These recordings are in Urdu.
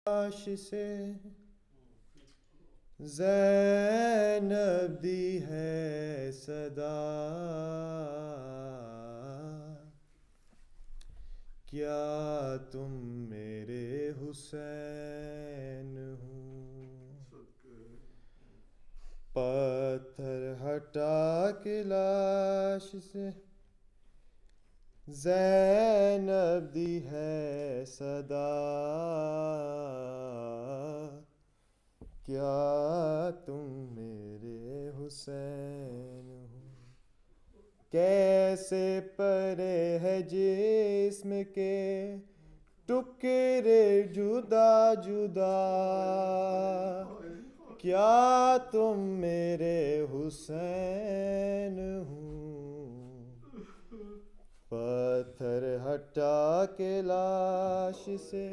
لاش سے زینب دی ہے صدا، کیا تم میرے حسین ہو؟ پتھر ہٹا کے لاش سے زینب دی ہے صدا، کیا تم میرے حسین ہو؟ کیسے پرے ہے جسم کے ٹکڑے جدا جدا، کیا تم میرے حسین ہو؟ پتھر ہٹا کے لاش سے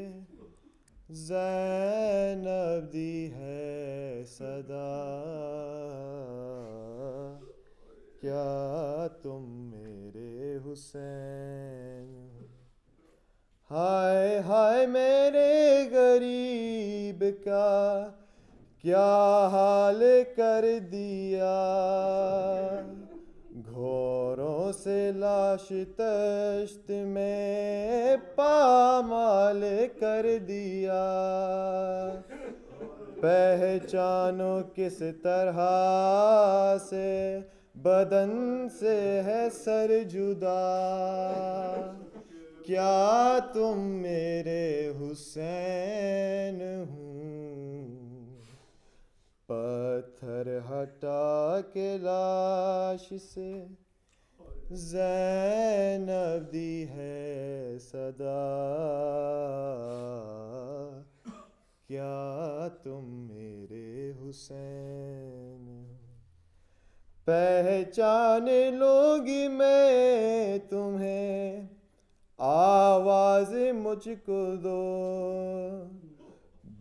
زینب دی ہے صدا، کیا تم میرے حسین ہو؟ ہائے ہائے میرے غریب کا کیا حال کر دیا، گھوروں سے لاش تشت میں پامال کر دیا، پہچانو کس طرح سے بدن سے ہے سر جدا، کیا تم میرے حسین ہو؟ پتھر ہٹا کے لاش سے زینب دی ہے صدا، کیا تم میرے حسین ہو؟ پہچان لوگی میں تمہیں آواز مجھ کو دو،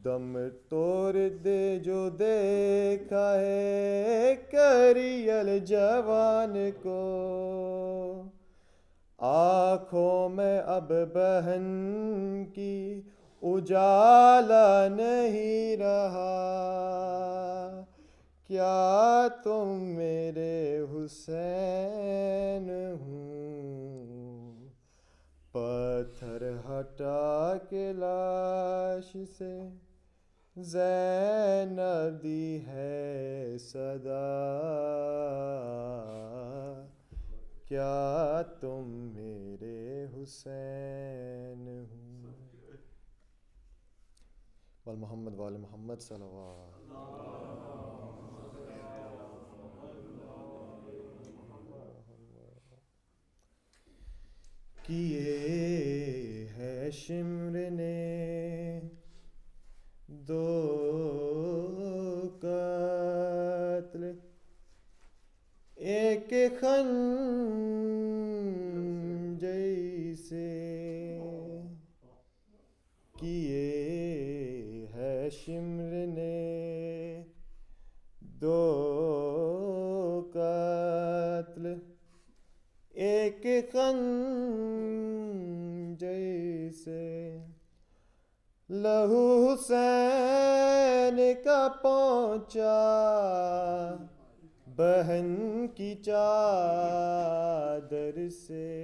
دم توڑ دے جو دیکھا ہے کریل جوان کو، آنکھوں میں اب بہن کی اجالا نہیں رہا، کیا تم میرے حسین ہو؟ پتھر ہٹا کے لاش سے زینب دی ہے صدا، کیا تم میرے حسین ہو؟ والمحمد وآل محمد صلوات۔ کیے ہے شمر نے دو قتل، ایک خنجر سے، کیے ہے شمر نے دو قتل، ایک خنجر سے، لہو حسین کا پہنچا بہن کی چادر سے،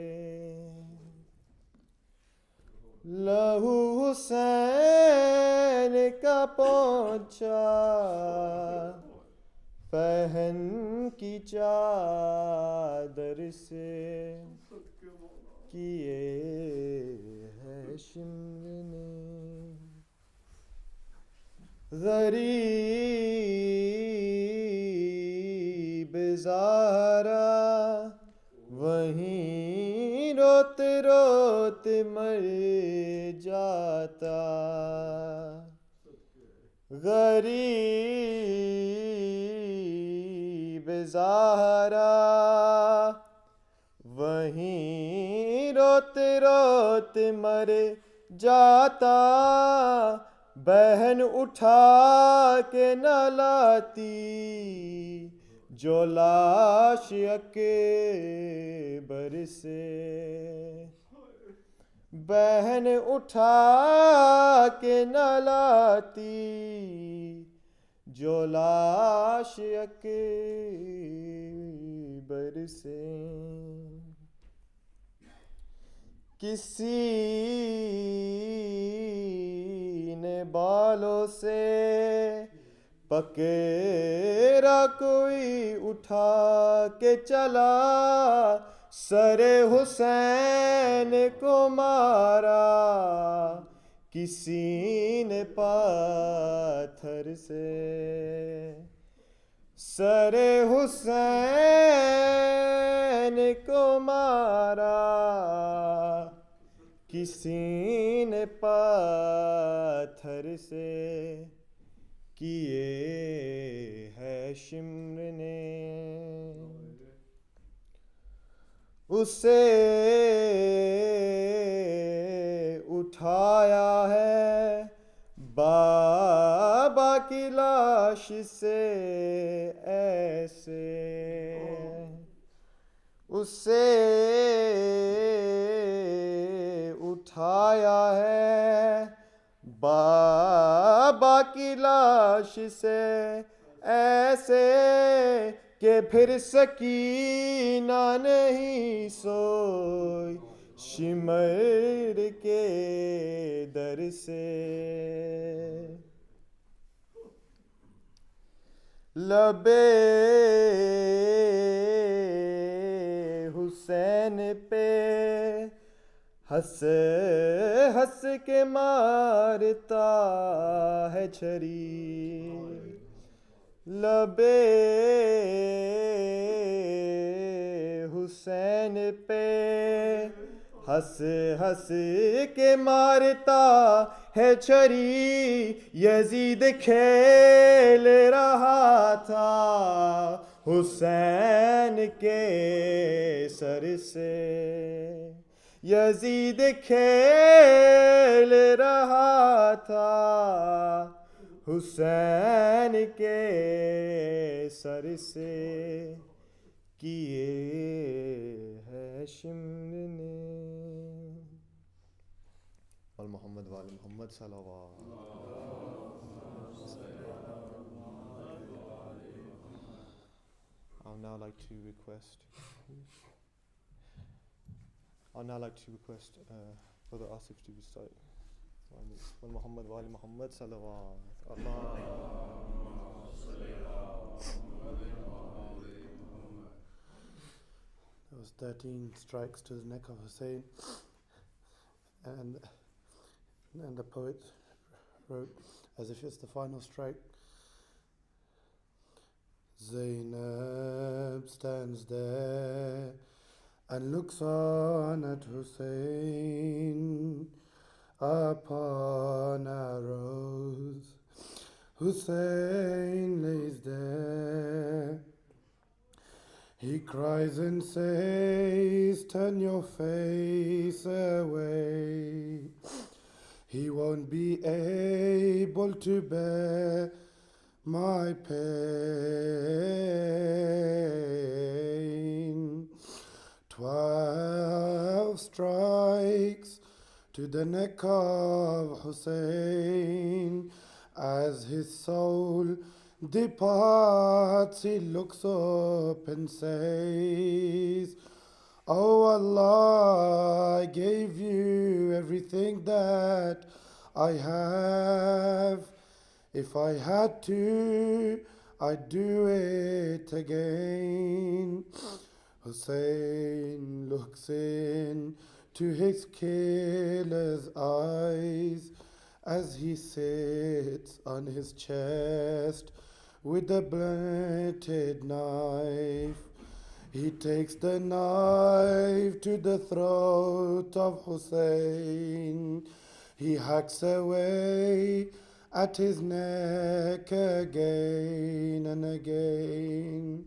لہو حسین کا پہنچا بہن کی چادر سے، کیے ہے شمر نے غریب زہرا وہیں روتے روتے مر جاتا، غریب زہرا وہیں روتے روتے مر جاتا، بہن اٹھا کے نہ لاتی جو لاش اکبر سے، بہن اٹھا کے نہ لاتی جو لاش اکبر سے. کسی نے بالوں سے پکڑا کوئی اٹھا کے چلا سر حسین کو مارا کسی نے پاتھر سے. سر حسین کو مارا کسی نے پاتھر سے. کیے ہے شمر نے اسے اٹھایا ہے بابا کی لاش سے ایسے. اسے اٹھایا ہے بابا کی لاش سے ایسے کہ پھر سکینہ نہیں سوئی شمر کے در سے. لبے حسین پہ ہنس ہنس کے مارتا ہے چھری. لبے حسین پہ ہنس ہنس کے مارتا ہے چھری. یزید کھیل رہا تھا حسین کے سر سے. یزید کھیل رہا تھا حسین کے سر سے. کیے ہے شمر نے اور محمد وال محمد صلوات. I'd now like to request Brother Asif to recite Muhammad wa ali Muhammad salawat. There was 13 strikes to the neck of Hussain, and the poet wrote as if it's the final strike. Zainab stands there and looks on at Hussain upon arrows. Hussain lays there. He cries and says, turn your face away. He won't be able to bear my pain. 12 strikes to the neck of Hussain. As his soul departs, he looks up and says, oh Allah, I gave you everything that I have. If I had to, I'd do it again. Hussain looks in to his killer's eyes as he sits on his chest with the blunted knife. He takes the knife to the throat of Hussain. He hacks away at his neck again and again.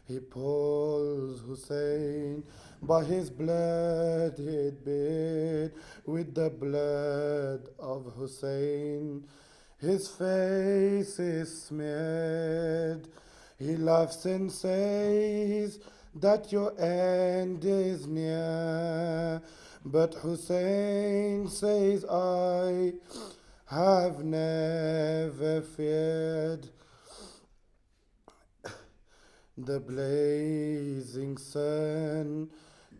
He pulls Hussain by his blooded beard with the blood of Hussain. His face is smeared. He laughs and says that your end is near. But Hussain says, I have never feared the blazing sun,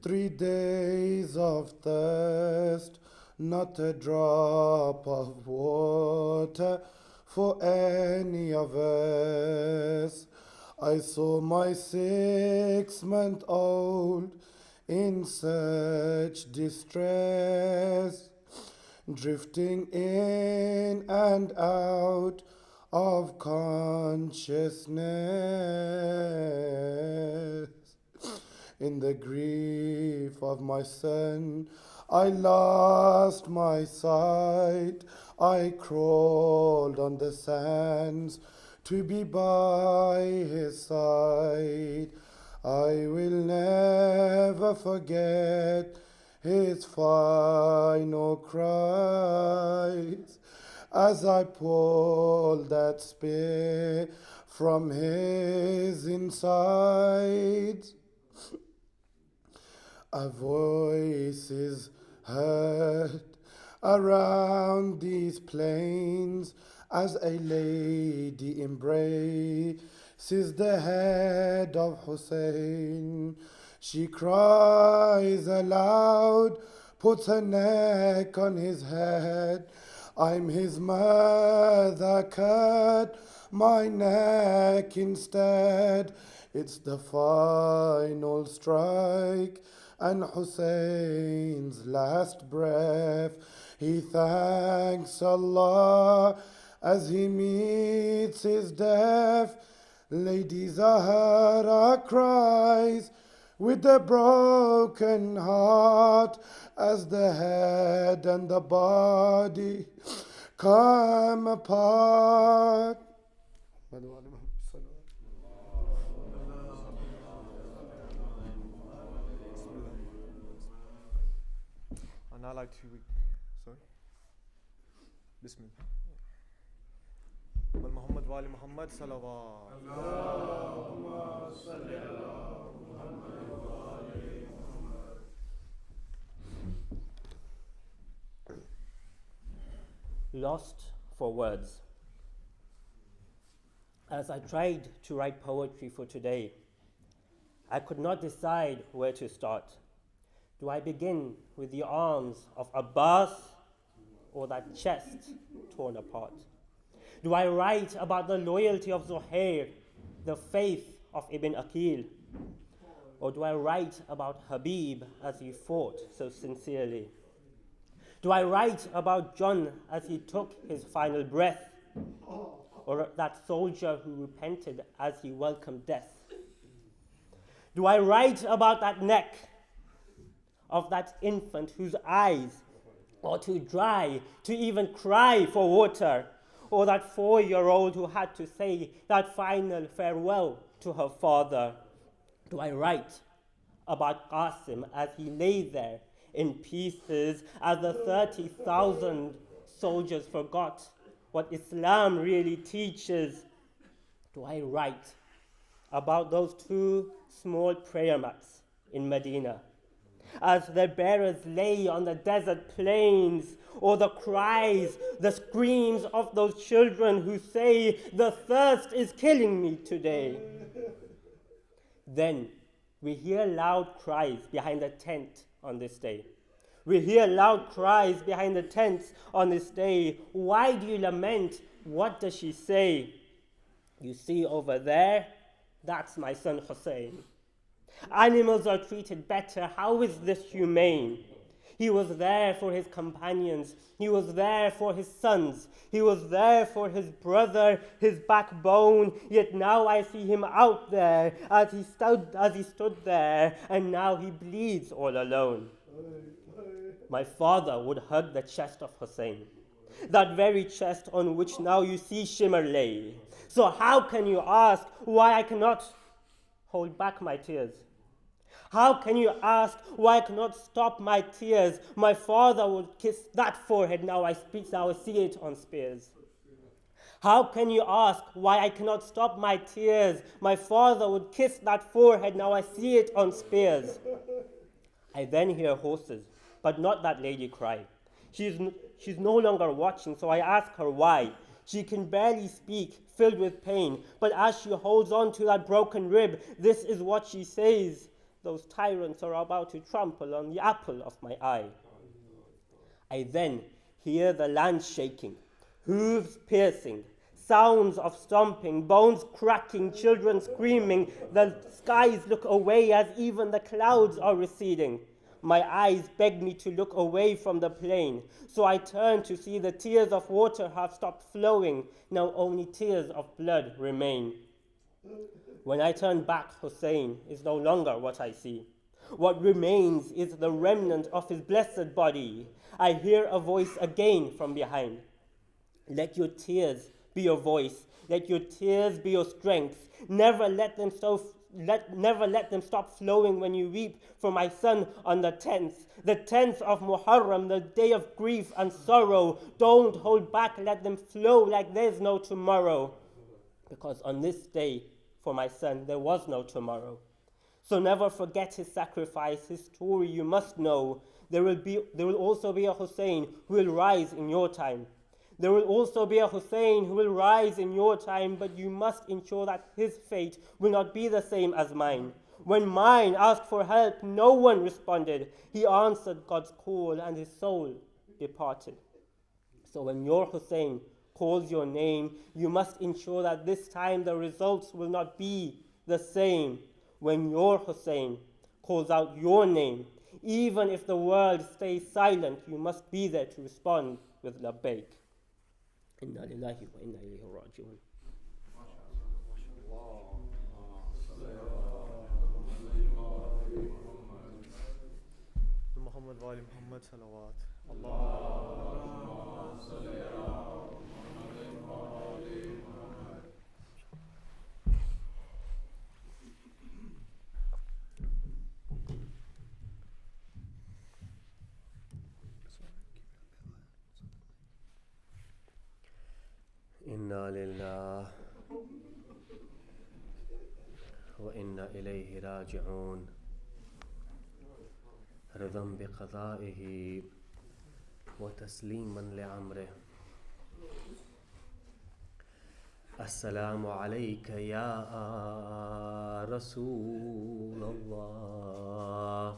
3 days of thirst, not a drop of water for any of us. I saw my 6-month-old in such distress, drifting in and out of consciousness. In the grief of my son, I lost my sight. I crawled on the sands to be by his side. I will never forget his final cries as I pulled that spear from his insides. A voice is heard around these plains as a lady embraces the head of Hussain. She cries aloud, puts her neck on his head. I'm his mother, cut my neck instead. It's the final strike and Hussein's last breath. He thanks Allah as he meets his death. Lady Zahra cries with a broken heart as the head and the body come apart. And I like to sorry. Bismillah. Muhammad wa ali Muhammad salawat. Allahumma salli ala Muhammad wa ali Muhammad. Lost for words. As I tried to write poetry for today, I could not decide where to start. Do I begin with the arms of Abbas or that chest torn apart? Do I write about the loyalty of Zuhair, the faith of Ibn Aqil? Or do I write about Habib as he fought so sincerely? Do I write about John as he took his final breath? Or that soldier who repented as he welcomed death? Do I write about that neck of that infant whose eyes are too dry to even cry for water? Or that 4-year-old who had to say that final farewell to her father? Do I write about Qasim as he lay there in pieces, as the 30,000 soldiers forgot what Islam really teaches? Do I write about those 2 small prayer mats in Medina as their bearers lay on the desert plains? Or the cries, the screams of those children who say, the thirst is killing me today? Then we hear loud cries behind the tent on this day. We hear loud cries behind the tents on this day. Why do you lament? What does she say? You see over there, that's my son Hussain. Animals are treated better. How is this humane? He was there for his companions. He was there for his sons. He was there for his brother, his backbone. Yet now I see him out there as he stood there, and now he bleeds all alone. My father would hug the chest of Hussain, that very chest on which now you see shimmer lay. So how can you ask why I cannot hold back my tears? How can you ask why I cannot stop my tears? My father would kiss that forehead, now I see it on spears. How can you ask why I cannot stop my tears? My father would kiss that forehead, now I see it on spears. I then hear horses but not that lady cry. She's no longer watching, so I ask her why. She can barely speak, filled with pain, but as she holds on to that broken rib, this is what she says: those tyrants are about to trample on the apple of my eye. I then hear the land shaking, hooves piercing, sounds of stomping, bones cracking, children screaming. The skies look away as even the clouds are receding. My eyes beg me to look away from the plain, so I turn to see the tears of water have stopped flowing. Now only tears of blood remain. When I turn back, Hussain is no longer what I see. What remains is the remnant of his blessed body. I hear a voice again from behind. Let your tears be your voice. Let your tears be your strength. Never let them stop flowing when you weep for my son on the 10th of Muharram, the day of grief and sorrow. Don't hold back, let them flow like there's no tomorrow. Because on this day, for my son, there was no tomorrow. So never forget his sacrifice, his story you must know. There will also be a Hussain who will rise in your time. There will also be a Hussain who will rise in your time, but you must ensure that his fate will not be the same as mine. When mine asked for help, no one responded. He answered God's call and his soul departed. So when your Hussain calls your name, you must ensure that this time the results will not be the same. When your Hussain calls out your name, even if the world stays silent, you must be there to respond with labbaik. Inna lillahi wa inna ilayhi raji'un. Muhammad wa ali Muhammad salawat. Allahumma salli ala Muhammad wa ali Muhammad. Inna lillah wa inna ilayhi raji'un. رضا بقضائه وتسليما لأمره. السلام عليك يا رسول الله.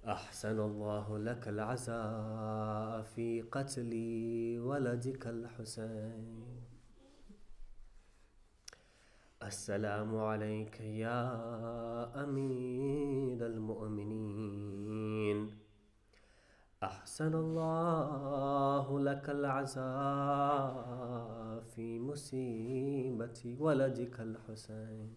أحسن الله لك العزاء في قتل ولدك الحسين. السلام عليك يا أمير المؤمنين. أحسن الله لك العزاء في مصيبة ولدك الحسين.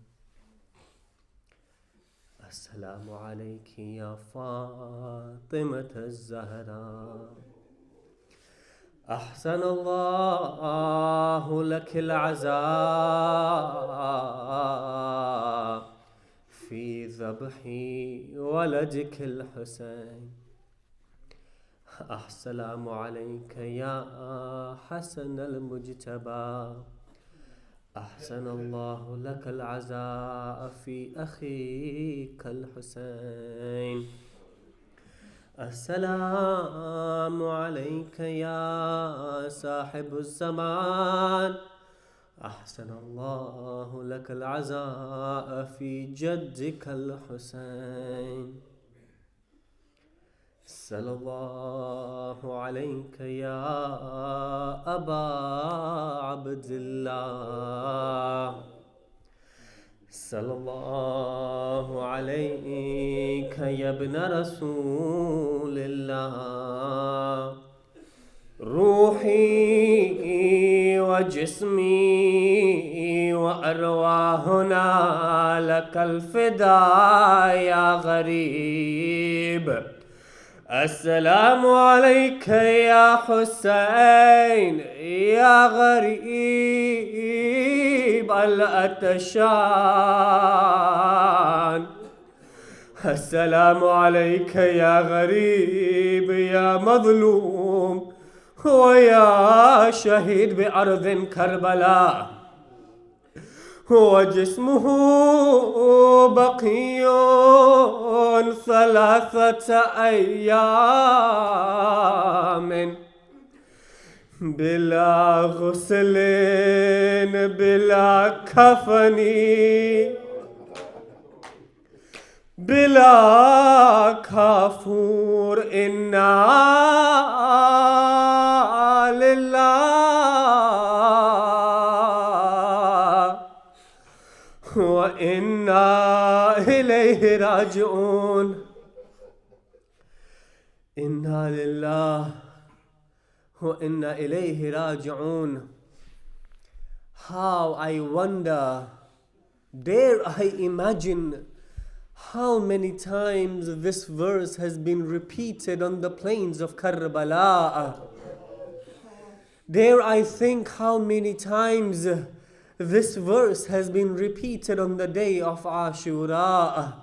السلام عليك يا فاطمة الزهراء. أحسن الله لك العزاء في ذبح ولدك الحسين. السلام عليك يا حسن المجتبى. أحسن الله لك العزاء في أخيك الحسين. السلام عليك يا صاحب الزمان. أحسن الله لك العزاء في جدك الحسين. صلى الله عليك يا أبا عبد الله. صلى الله عليك يا ابن رسول الله. روحي وجسمي وأرواحنا لك الفداء يا غريب. السلام عليك يا حسين يا غريب الأتشان. السلام عليك يا غريب يا مظلوم ويا شهيد بأرض كربلاء. وجسمه بقي 3 أيام بلا غسل بلا كفن بلا كافور إنا لله وإنا إليه راجعون إنا لله وإنا إليه راجعون. How I wonder, dare I imagine how many times this verse has been repeated on the plains of Karbala. Dare I think how many times this verse has been repeated on the day of Ashura.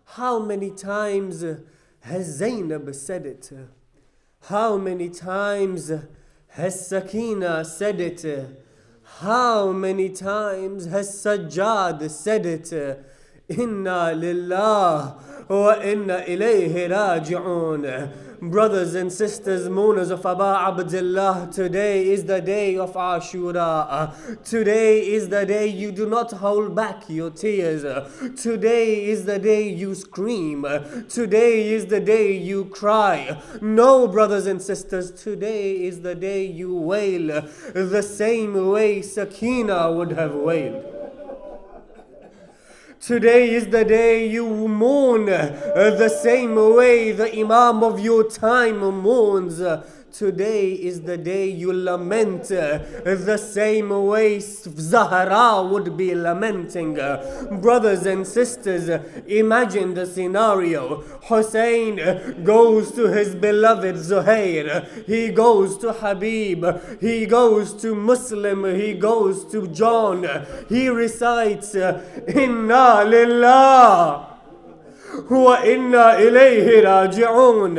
How many times has Zainab said it? How many times has Sakina said it? How many times has Sajjad said it? Inna lillah wa inna ilayhi raji'un. Brothers and sisters, mourners of Aba Abdullah, today is the day of Ashura. Today is the day you do not hold back your tears. Today is the day you scream. Today is the day you cry. No, brothers and sisters, today is the day you wail the same way Sakina would have wailed. Today is the day you mourn the same way the Imam of your time mourns. Today is the day you lament the same way Zahra would be lamenting. Brothers and sisters, imagine the scenario. Hussain goes to his beloved Zuhair. He goes to Habib. He goes to Muslim. He goes to John. He recites, Inna lillah wa inna ilayhi raji'un.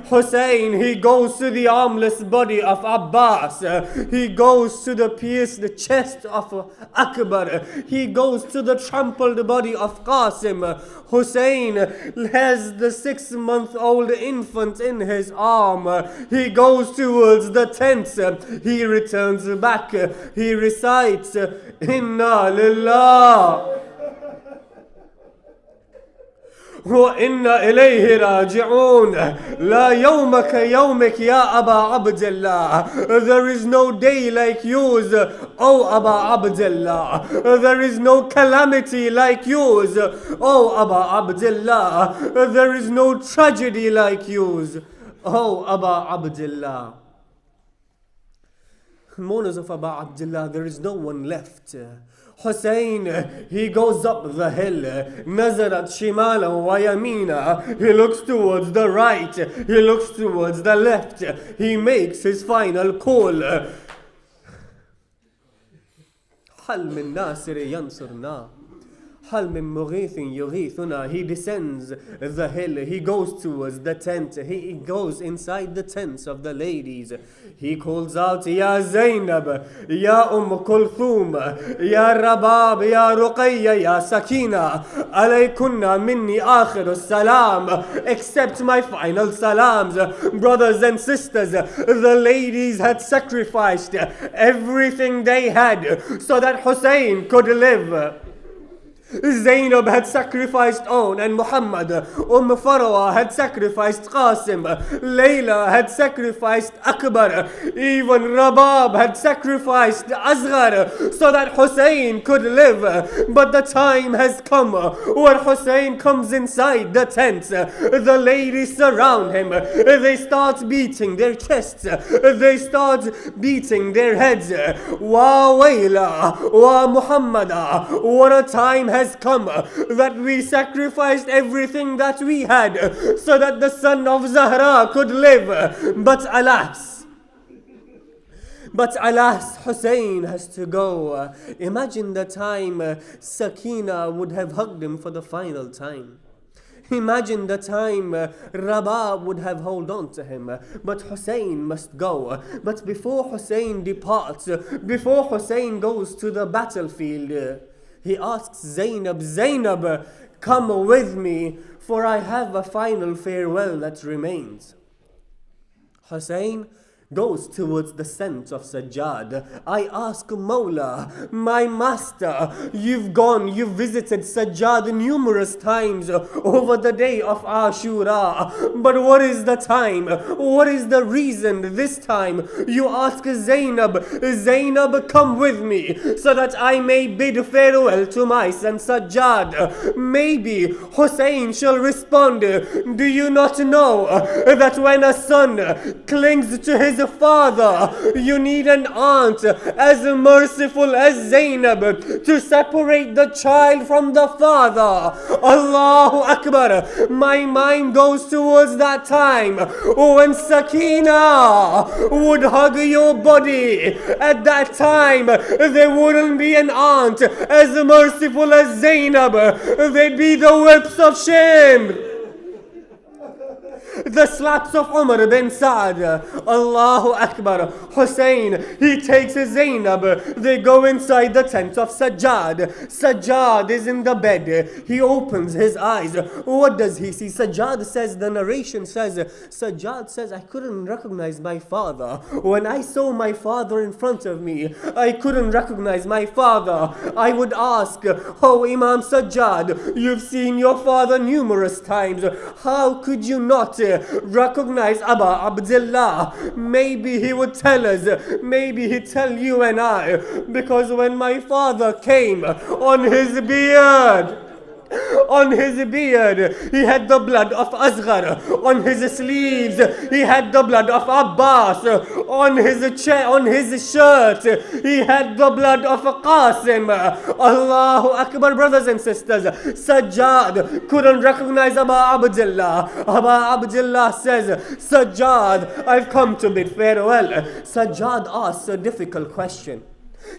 Hussain, he goes to the armless body of Abbas. He goes to the pierced chest of Akbar. He goes to the trampled body of Qasim. Hussain has the 6-month-old infant in his arm. He goes towards the tents. He returns back. He recites, Inna lillah وإنا إليه راجعون لا يومك يومك يا أبا عبد الله. There is no day like yours, O Aba Abdullah. There is no calamity like yours, O Aba Abdullah. There is no tragedy like yours, O Aba Abdullah. Mourners of Aba Abdullah, there is no one left. Hussain, he goes up the hill. Nazarat shimala wa yamina. He looks towards the right. He looks towards the left. He makes his final call. Hal min nasiri yansurna. Hal min mughithin yughithuna. He descends the hill. He goes towards the tent. He goes inside the tents of the ladies. He calls out, Ya Zainab, Ya Kulthum, Ya Rabab, Ya Ruqayya, Ya Sakina, alaykunna minni akhiru salam. Accept my final salams. Brothers and sisters, the ladies had sacrificed everything they had so that Hussain could live. Zainab had sacrificed On and Muhammad. Farwa had sacrificed Qasim. Layla had sacrificed Akbar. Even Rabab had sacrificed Asghar so that Hussain could live. But the time has come where Hussain comes inside the tent. The ladies surround him. They start beating their chests. They start beating their heads. Wa Wayla, Wa Muhammada. What a time has come that we sacrificed everything that we had so that the son of Zahra could live. But alas, Hussain has to go. Imagine the time Sakina would have hugged him for the final time. Imagine the time Rabab would have held on to him. But Hussain must go. But before Hussain departs, before Hussain goes to the battlefield, He asks Zainab, Zainab, come with me, for I have a final farewell that remains. Hussain goes towards the scent of Sajjad. I ask Mawla, my master, you've visited Sajjad numerous times over the day of Ashura. But what is the time? What is the reason this time you ask Zainab, Zainab, come with me so that I may bid farewell to my son Sajjad? Maybe Hussain shall respond, do you not know that when a son clings to his father, you need an aunt as merciful as Zainab to separate the child from the father? Allahu Akbar. My mind goes towards that time when Sakina would hug your body. At that time, there wouldn't be an aunt as merciful as Zainab. They'd be the whips of shame, the slaps of Umar bin Saad. Allahu Akbar. Hussain, he takes Zainab. They go inside the tent of Sajjad. Sajjad is in the bed. He opens his eyes. What does he see? Sajjad says, the narration says, Sajjad says, I couldn't recognize my father. When I saw my father in front of me, I couldn't recognize my father. I would ask, oh Imam Sajjad, you've seen your father numerous times. How could you not recognize Aba Abdullah? Maybe he would tell us, maybe he'd tell you and I, because when my father came, on his beard, he had the blood of Asghar. On his sleeves, he had the blood of Abbas. On his shirt, he had the blood of Qasim. Allahu Akbar, brothers and sisters. Sajjad couldn't recognize Aba Abdullah. Aba Abdullah says, Sajjad, I've come to bid farewell. Sajjad asks a difficult question.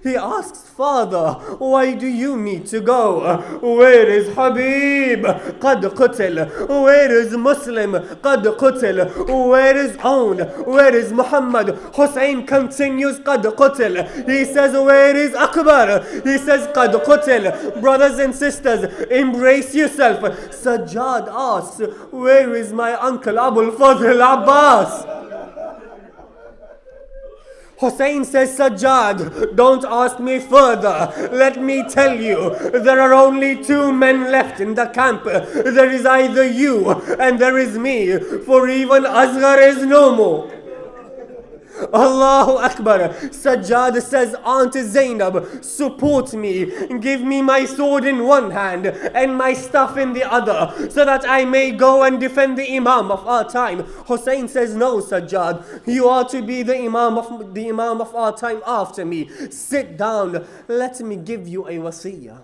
He asks, Father, why do you need to go? Where is Habib? Qad qutil. Where is Muslim? Qad qutil. Where is Aun? Where is Muhammad? Hussain continues, Qad qutil. He says, where is Akbar? He says, Qad qutil. Brothers and sisters, embrace yourself. Sajjad asks, where is my uncle Abul Fadl Abbas? Hussain says, Sajjad, don't ask me further. Let me tell you, there are only two men left in the camp. There is either you and there is me, for even Asghar is no more. Allahu Akbar. Sajjad says, Aunt Zainab, support me. Give me my sword in one hand and my staff in the other, so that I may go and defend the Imam of our time. Hussain says, no, Sajjad, you are to be the Imam of our time after me. Sit down. Let me give you a wasiyah.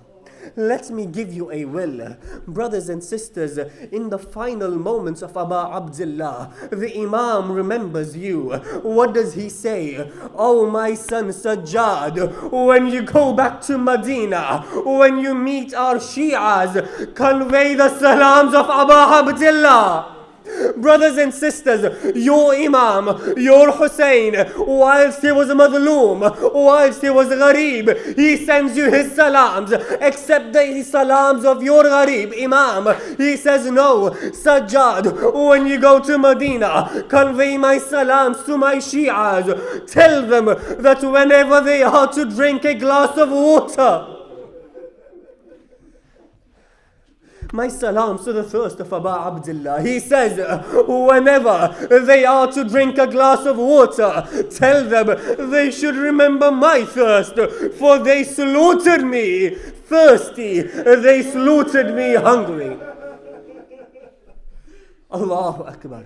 Let me give you a will. Brothers and sisters, in the final moments of Aba Abdullah, the Imam remembers you. What does he say? Oh my son Sajjad, when you go back to Medina, when you meet our Shi'as, convey the salams of Aba Abdullah. Brothers and sisters, your Imam, your Hussain, whilst he was madloom, whilst he was gharib, he sends you his salams. Accept the salams of your gharib Imam. He says, no, Sajjad, when you go to Medina, convey my salams to my Shi'as. Tell them that whenever they are to drink a glass of water, my salams to the thirst of Aba Abdullah. He says, whenever they are to drink a glass of water, tell them they should remember my thirst, for they slaughtered me thirsty, they slaughtered me hungry. Allahu Akbar.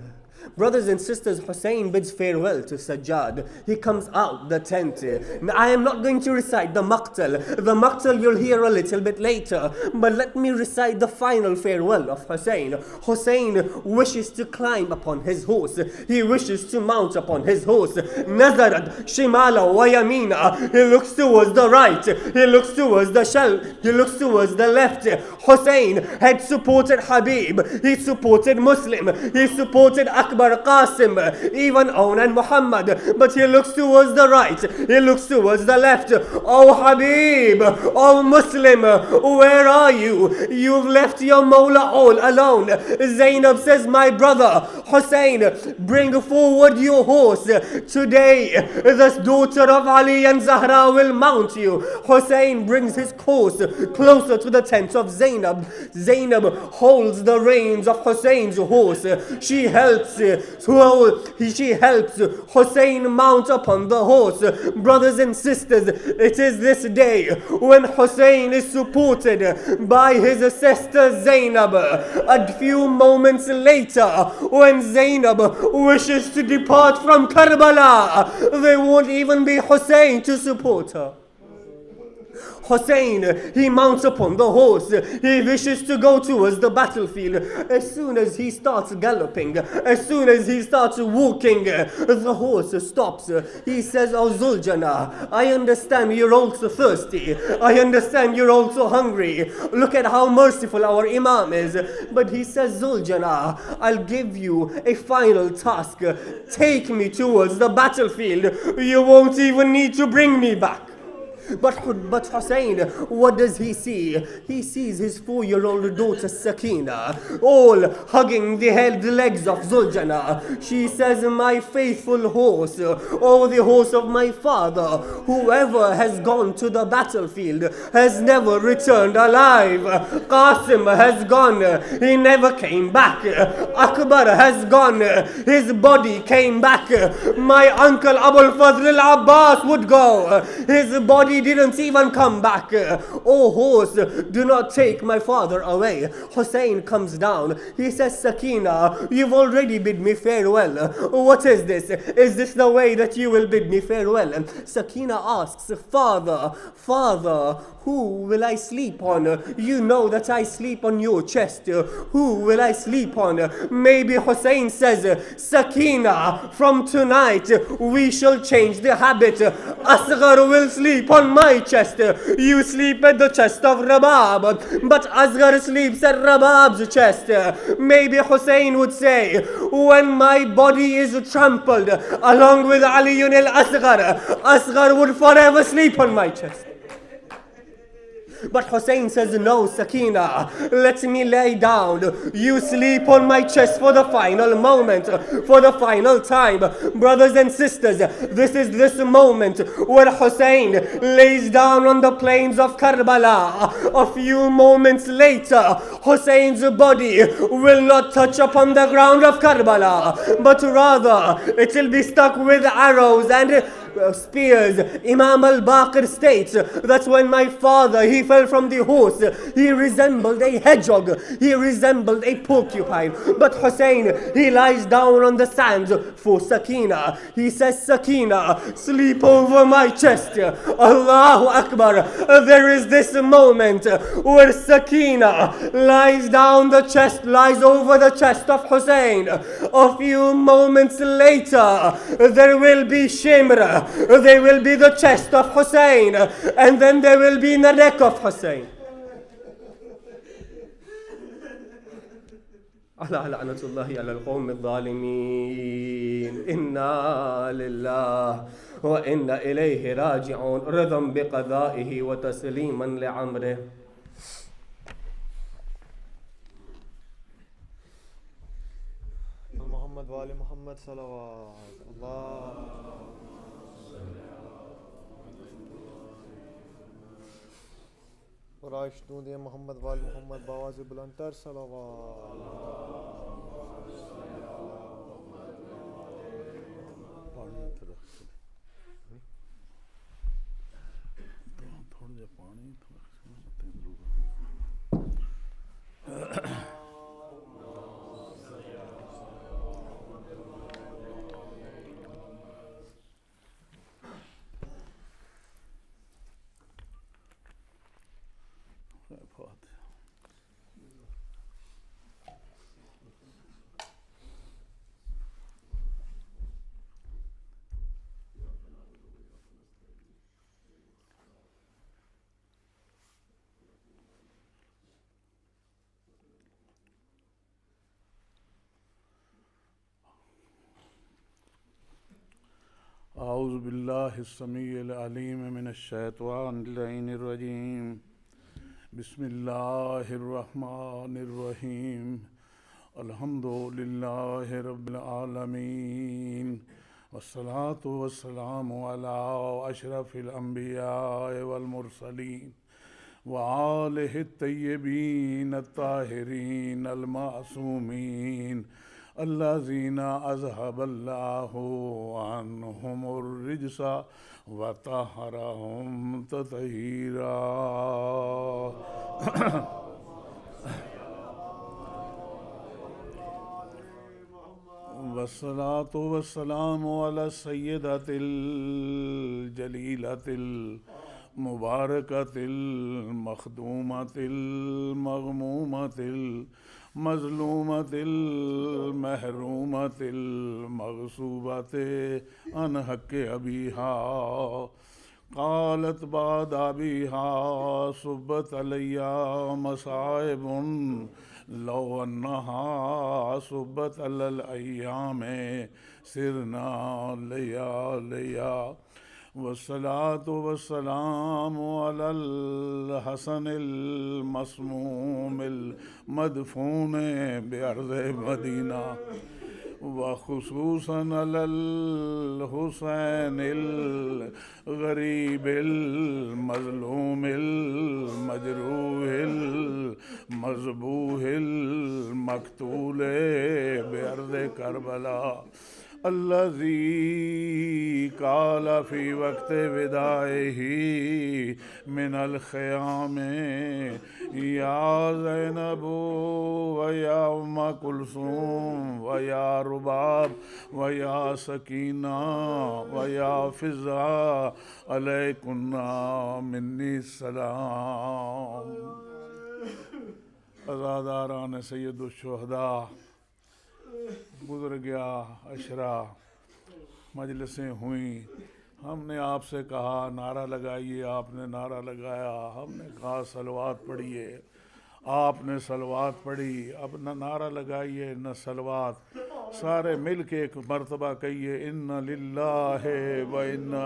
Brothers and sisters, Hussain bids farewell to Sajjad. He comes out the tent. Now, I am not going to recite the maqtal. The maqtal you'll hear a little bit later. But let me recite the final farewell of Hussain. Hussain wishes to climb upon his horse. He wishes to mount upon his horse. Nazarat shimala wa yamina. He looks towards the right. He looks towards the shell. He looks towards the left. Hussain had supported Habib, he supported Muslim, he supported Akbar, Qasim, even Aun and Muhammad. But he looks towards the right, he looks towards the left. Oh Habib, oh Muslim, where are you? You've left your Mawla all alone. Zainab says, my brother Hussain, bring forward your horse. Today, this daughter of Ali and Zahra will mount you. Hussain brings his horse closer to the tent of Zainab. Zainab holds the reins of Hussein's horse. She helps Hussain mount upon the horse. Brothers and sisters, it is this day when Hussain is supported by his sister Zainab. A few moments later, when Zainab wishes to depart from Karbala, there won't even be Hussain to support her. Hussain, he mounts upon the horse. He wishes to go towards the battlefield. As soon as he starts galloping, as soon as he starts walking, the horse stops. He says, oh Zuljana, I understand you're also thirsty. I understand you're also hungry. Look at how merciful our Imam is. But he says, Zuljana, I'll give you a final task. Take me towards the battlefield. You won't even need to bring me back. But Hussain, what does he see? He sees his 4-year-old daughter Sakina, all hugging the legs of Zuljana. She says, my faithful horse, oh the horse of my father, whoever has gone to the battlefield has never returned alive. Qasim has gone, he never came back. Akbar has gone, his body came back. My uncle Abul Fadl al-Abbas would go, his body didn't even come back. Oh horse, do not take my father away. Hussain comes down. He says, Sakina, you've already bid me farewell. What is this? Is this the way that you will bid me farewell? And Sakina asks, Father, who will I sleep on? You know that I sleep on your chest. Who will I sleep on? Maybe Hussain says, Sakina, from tonight we shall change the habit. Asghar will sleep on my chest. You sleep at the chest of Rabab, but Asghar sleeps at Rabab's chest. Maybe Hussain would say, when my body is trampled along with Ali al-Asghar, Asghar would forever sleep on my chest. But Hussain says, no, Sakina, let me lay down. You sleep on my chest for the final moment, for the final time. Brothers and sisters, this is this moment where Hussain lays down on the plains of Karbala. A few moments later, Hussein's body will not touch upon the ground of Karbala, but rather it will be stuck with arrows and spears. Imam al-Baqir states that when my father, he fell from the horse, he resembled a hedgehog, he resembled a porcupine. But Hussain, he lies down on the sands for Sakina. He says, Sakina, sleep over my chest. Allahu Akbar. There is this moment where Sakina lies over the chest of Hussain. A few moments later, there will be Shimra. There will be the chest of Hussain, and then there will be the neck of Hussain. Allah la'natullahi ala al-qawm al-zalimin. Inna lillah wa inna ilayhi raji'un. Ridhan bi qada'ihi wa tasliman li'amrih. Muhammad wa ali Muhammad salawat. Allah. Muraj Nudiyah Muhammad wa ali Muhammad bawazi bulantar salawat. اعوذ باللہ السمیع العلیم من الشیطان اللعین الرجیم بسم اللہ الرحمن الرحیم الحمد للہ رب العالمین والصلاة والسلام علی اشرف الانبیاء والمرسلین وآلہ الطیبین الطاہرین المعصومین الذین اذهب اللہ عنہم الرجس وطہرہم تطہیرا. والصلاة والسلام علی السیدۃ الجلیلۃ المبارکۃ المخدومۃ المغمومۃ المظلومۃ المحرومۃ المغصوبۃ عن حق ابیہا قالت بعد ابیہا صبت علی مصائب لو انہا صبت علی الایام سرنا لیالیا. والصلاة والسلام على الحسن المسموم المدفون بأرض مدینہ وخصوصا على الحسين الغريب المظلوم المجروح المذبوح المقتول بأرض کربلا الذي قال في وقت وداعه من الخيام يا زينب ويا أم كلثوم ويا رباب ويا سكينة ويا فزع عليكنا مني السلام. عزاداران سید الشہداء، گزر گیا عشرہ، مجلسیں ہوئیں، ہم نے آپ سے کہا نعرہ لگائیے، آپ نے نعرہ لگایا، ہم نے کہا صلوات پڑھیے، آپ نے صلوات پڑھی. اب نہ نعرہ لگائیے نہ صلوات، سارے مل کے ایک مرتبہ کہیے ان للہ و انا،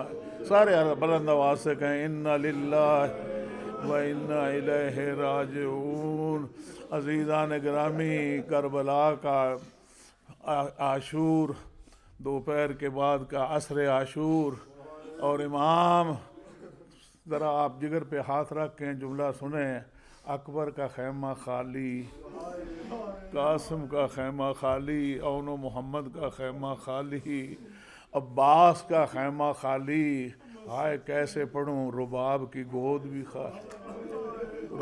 سارے بلند آواز سے کہیں ان للہ و انا الیہ راجعون. عزیزان گرامی، کربلا کا عاشور، دوپہر کے بعد کا عصر عاشور، اور امام ذرا آپ جگر پہ ہاتھ رکھیں، جملہ سنیں. اکبر کا خیمہ خالی، قاسم کا خیمہ خالی، اون و محمد کا خیمہ خالی، عباس کا خیمہ خالی. ہائے کیسے پڑھوں، رباب کی گود بھی خالی،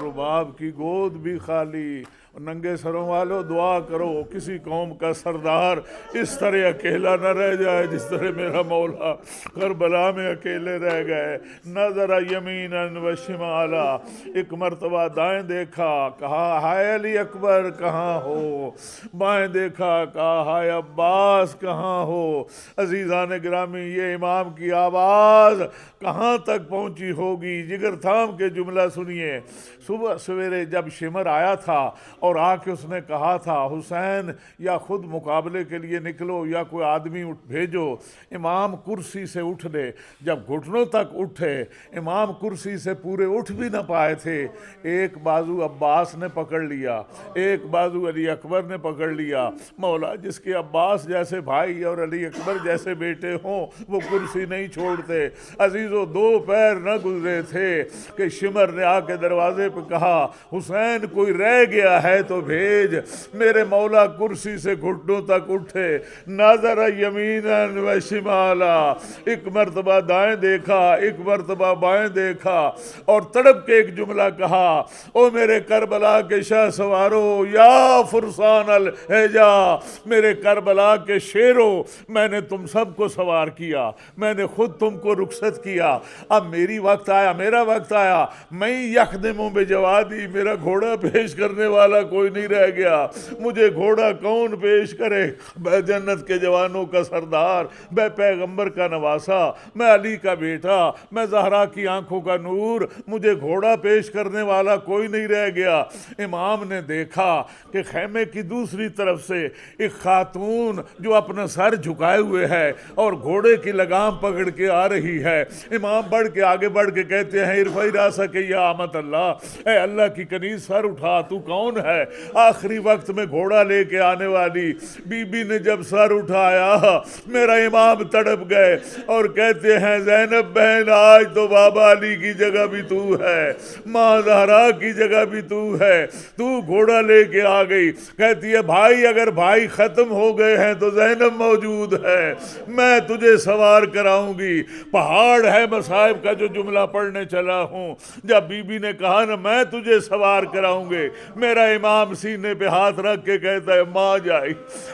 رباب کی گود بھی خالی. ننگے سروں والو دعا کرو کسی قوم کا سردار اس طرح اکیلا نہ رہ جائے جس طرح میرا مولا کربلا میں اکیلے رہ گئے. نظر یمیناً و شمالا، ایک مرتبہ دائیں دیکھا، کہا ہائے علی اکبر کہاں ہو، بائیں دیکھا، کہا ہائے عباس کہاں ہو. عزیزان گرامی، یہ امام کی آواز کہاں تک پہنچی ہوگی؟ جگر تھام کے جملہ سنیے. صبح سویرے جب شمر آیا تھا اور آ کے اس نے کہا تھا حسین یا خود مقابلے کے لیے نکلو یا کوئی آدمی بھیجو. امام کرسی سے اٹھ لے، جب گھٹنوں تک اٹھے، امام کرسی سے پورے اٹھ بھی نہ پائے تھے. ایک بازو عباس نے پکڑ لیا، ایک بازو علی اکبر نے پکڑ لیا. مولا جس کے عباس جیسے بھائی اور علی اکبر جیسے بیٹے ہوں وہ کرسی نہیں چھوڑتے. عزیزو، دو پیر نہ گزرے تھے کہ شمر نے آ کے دروازے پہ کہا حسین کوئی رہ گیا ہے تو بھیج. میرے مولا کرسی سے گھٹنوں تک اٹھے، نظر یمیناً و شمالا، ایک مرتبہ دائیں دیکھا، ایک مرتبہ بائیں دیکھا، اور تڑپ کے ایک جملہ کہا او میرے کربلا کے شاہ سوارو، یا فرسان الحجا، میرے کربلا کے شیرو، میں نے تم سب کو سوار کیا، میں نے خود تم کو رخصت کیا. اب میری وقت آیا، میرا وقت آیا، میں یخدموں بے جوادی، میرا گھوڑا پیش کرنے والا کوئی نہیں رہ گیا، مجھے گھوڑا کون پیش کرے؟ میں جنت کے جوانوں کا سردار، میں پیغمبر کا نواسا، میں علی کا بیٹا، میں زہرا کی آنکھوں کا نور، مجھے گھوڑا پیش کرنے والا کوئی نہیں رہ گیا۔ امام نے دیکھا کہ خیمے کی دوسری طرف سے ایک خاتون جو اپنا سر جھکائے ہوئے ہے اور گھوڑے کی لگام پکڑ کے آ رہی ہے۔ امام آگے بڑھ کے کہتے ہیں ارفعی راسک یا امت اللہ، اے اللہ کی کنیز سر اٹھا، تو کون ہے؟ آخری وقت میں گھوڑا لے کے آنے والی بی بی نے جب سر اٹھایا میرا امام تڑپ گئے اور کہتے ہیں زینب بہن آج تو بابا علی کی جگہ بھی تو ہے، ماں زہرا کی جگہ بھی تو ہے، تو گھوڑا لے کے آ گئی۔ کہتی ہے بھائی اگر بھائی ختم ہو گئے ہیں تو زینب موجود ہے، میں تجھے سوار کراؤں گی۔ پہاڑ ہے مصائب کا جو جملہ پڑھنے چلا ہوں، جب بی بی نے کہا نا میں تجھے سوار کراؤں گے، میرا امام سینے پہ ہاتھ رکھ کے کہتا ہے ماں جائی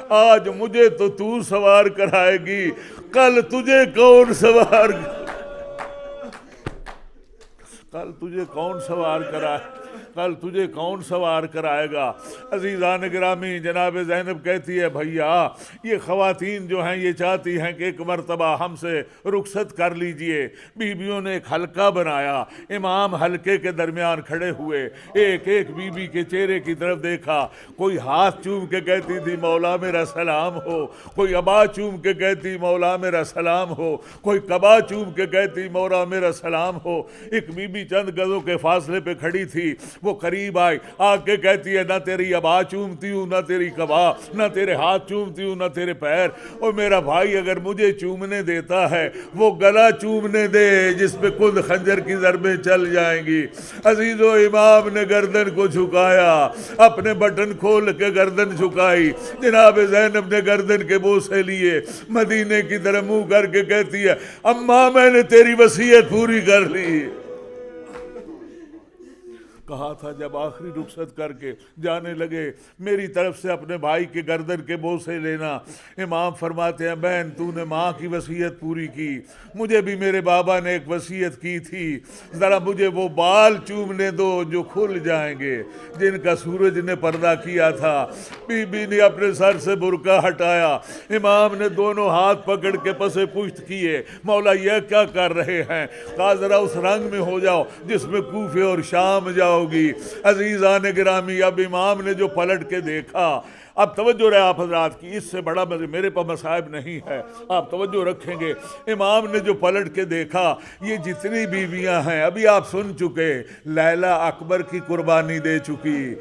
آج مجھے تو سوار کرائے گی، کل تجھے کون سوار کل تجھے کون سوار کرائے کل تجھے کون سوار کرائے گا؟ عزیزان گرامی، جناب زینب کہتی ہے بھیا یہ خواتین جو ہیں یہ چاہتی ہیں کہ ایک مرتبہ ہم سے رخصت کر لیجئے۔ بیویوں نے ایک حلقہ بنایا، امام حلقے کے درمیان کھڑے ہوئے، ایک ایک بی بی کے چہرے کی طرف دیکھا، کوئی ہاتھ چوم کے کہتی تھی مولا میرا سلام ہو، کوئی ابا چوم کے کہتی مولا میرا سلام ہو، کوئی کبا چوم کے کہتی مولا میرا سلام ہو۔ ایک بی بی چند گزوں کے فاصلے پہ کھڑی تھی، وہ قریب آئی، آ کے کہتی ہے نہ تیری ابا چومتی ہوں، نہ تیری کبا، نہ تیرے ہاتھ چومتی ہوں، نہ تیرے پیر، اور میرا بھائی اگر مجھے چومنے دیتا ہے وہ گلا چومنے دے جس پہ خود خنجر کی ضربیں چل جائیں گی۔ عزیزو امام نے گردن کو جھکایا، اپنے بٹن کھول کے گردن جھکائی، جناب زینب نے گردن کے بوسے لیے، مدینے کی طرف منہ کر کے کہتی ہے اماں میں نے تیری وصیت پوری کر لی۔ کہا تھا جب آخری رخصت کر کے جانے لگے میری طرف سے اپنے بھائی کے گردن کے بوسے لینا۔ امام فرماتے ہیں بہن تو نے ماں کی وصیت پوری کی، مجھے بھی میرے بابا نے ایک وصیت کی تھی، ذرا مجھے وہ بال چومنے دو جو کھل جائیں گے جن کا سورج نے پردہ کیا تھا۔ بی بی نے اپنے سر سے برقع ہٹایا، امام نے دونوں ہاتھ پکڑ کے پسے پشت کیے، مولا یہ کیا کر رہے ہیں؟ کہا ذرا اس رنگ میں ہو جاؤ جس میں کوفے اور شام جاؤ گی۔ عزیزان گرامی، اب امام نے جو پلٹ کے دیکھا، اب توجہ رہے آپ حضرات کی، اس سے بڑا میرے پاس مصائب نہیں ہے، آپ توجہ رکھیں گے۔ امام نے جو پلٹ کے دیکھا یہ جتنی بیویاں ہیں ابھی آپ سن چکے، لیلا اکبر کی قربانی دے چکی،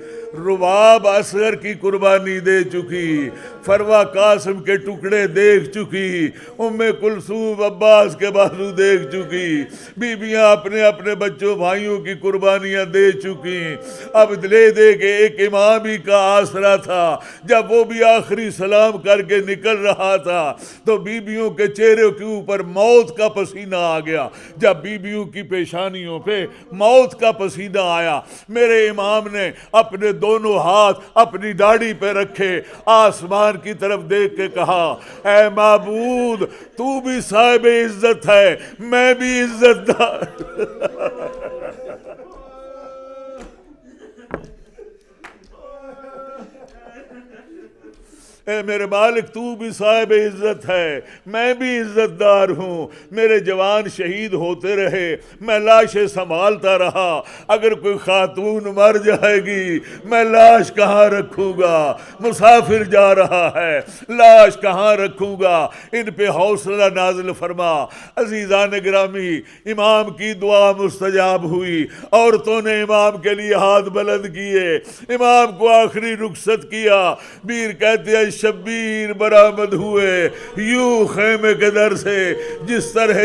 رباب اصغر کی قربانی دے چکی، فروا قاسم کے ٹکڑے دیکھ چکی، ام کلثوم عباس کے بازو دیکھ چکی، بیویاں اپنے اپنے بچوں بھائیوں کی قربانیاں دے چکی۔ اب لے دے کے ایک امام ہی کا آسرا تھا، جب وہ بھی آخری سلام کر کے نکل رہا تھا تو بیویوں کے چہرے کے اوپر موت کا پسینہ آ گیا۔ جب بیویوں کی پیشانیوں پہ موت کا پسینہ آیا، میرے امام نے اپنے دونوں ہاتھ اپنی داڑھی پہ رکھے، آسمان کی طرف دیکھ کے کہا اے معبود تو بھی صاحب عزت ہے، میں بھی عزت دار۔ اے میرے مالک تو بھی صاحب عزت ہے، میں بھی عزت دار ہوں۔ میرے جوان شہید ہوتے رہے، میں لاشیں سنبھالتا رہا، اگر کوئی خاتون مر جائے گی میں لاش کہاں رکھوں گا؟ مسافر جا رہا ہے، لاش کہاں رکھوں گا؟ ان پہ حوصلہ نازل فرما۔ عزیزان گرامی، امام کی دعا مستجاب ہوئی، عورتوں نے امام کے لیے ہاتھ بلند کیے، امام کو آخری رخصت کیا۔ بیر کہتے ہیں شبیر برآمد ہوئے یوں خیمے کے در سے جس طرح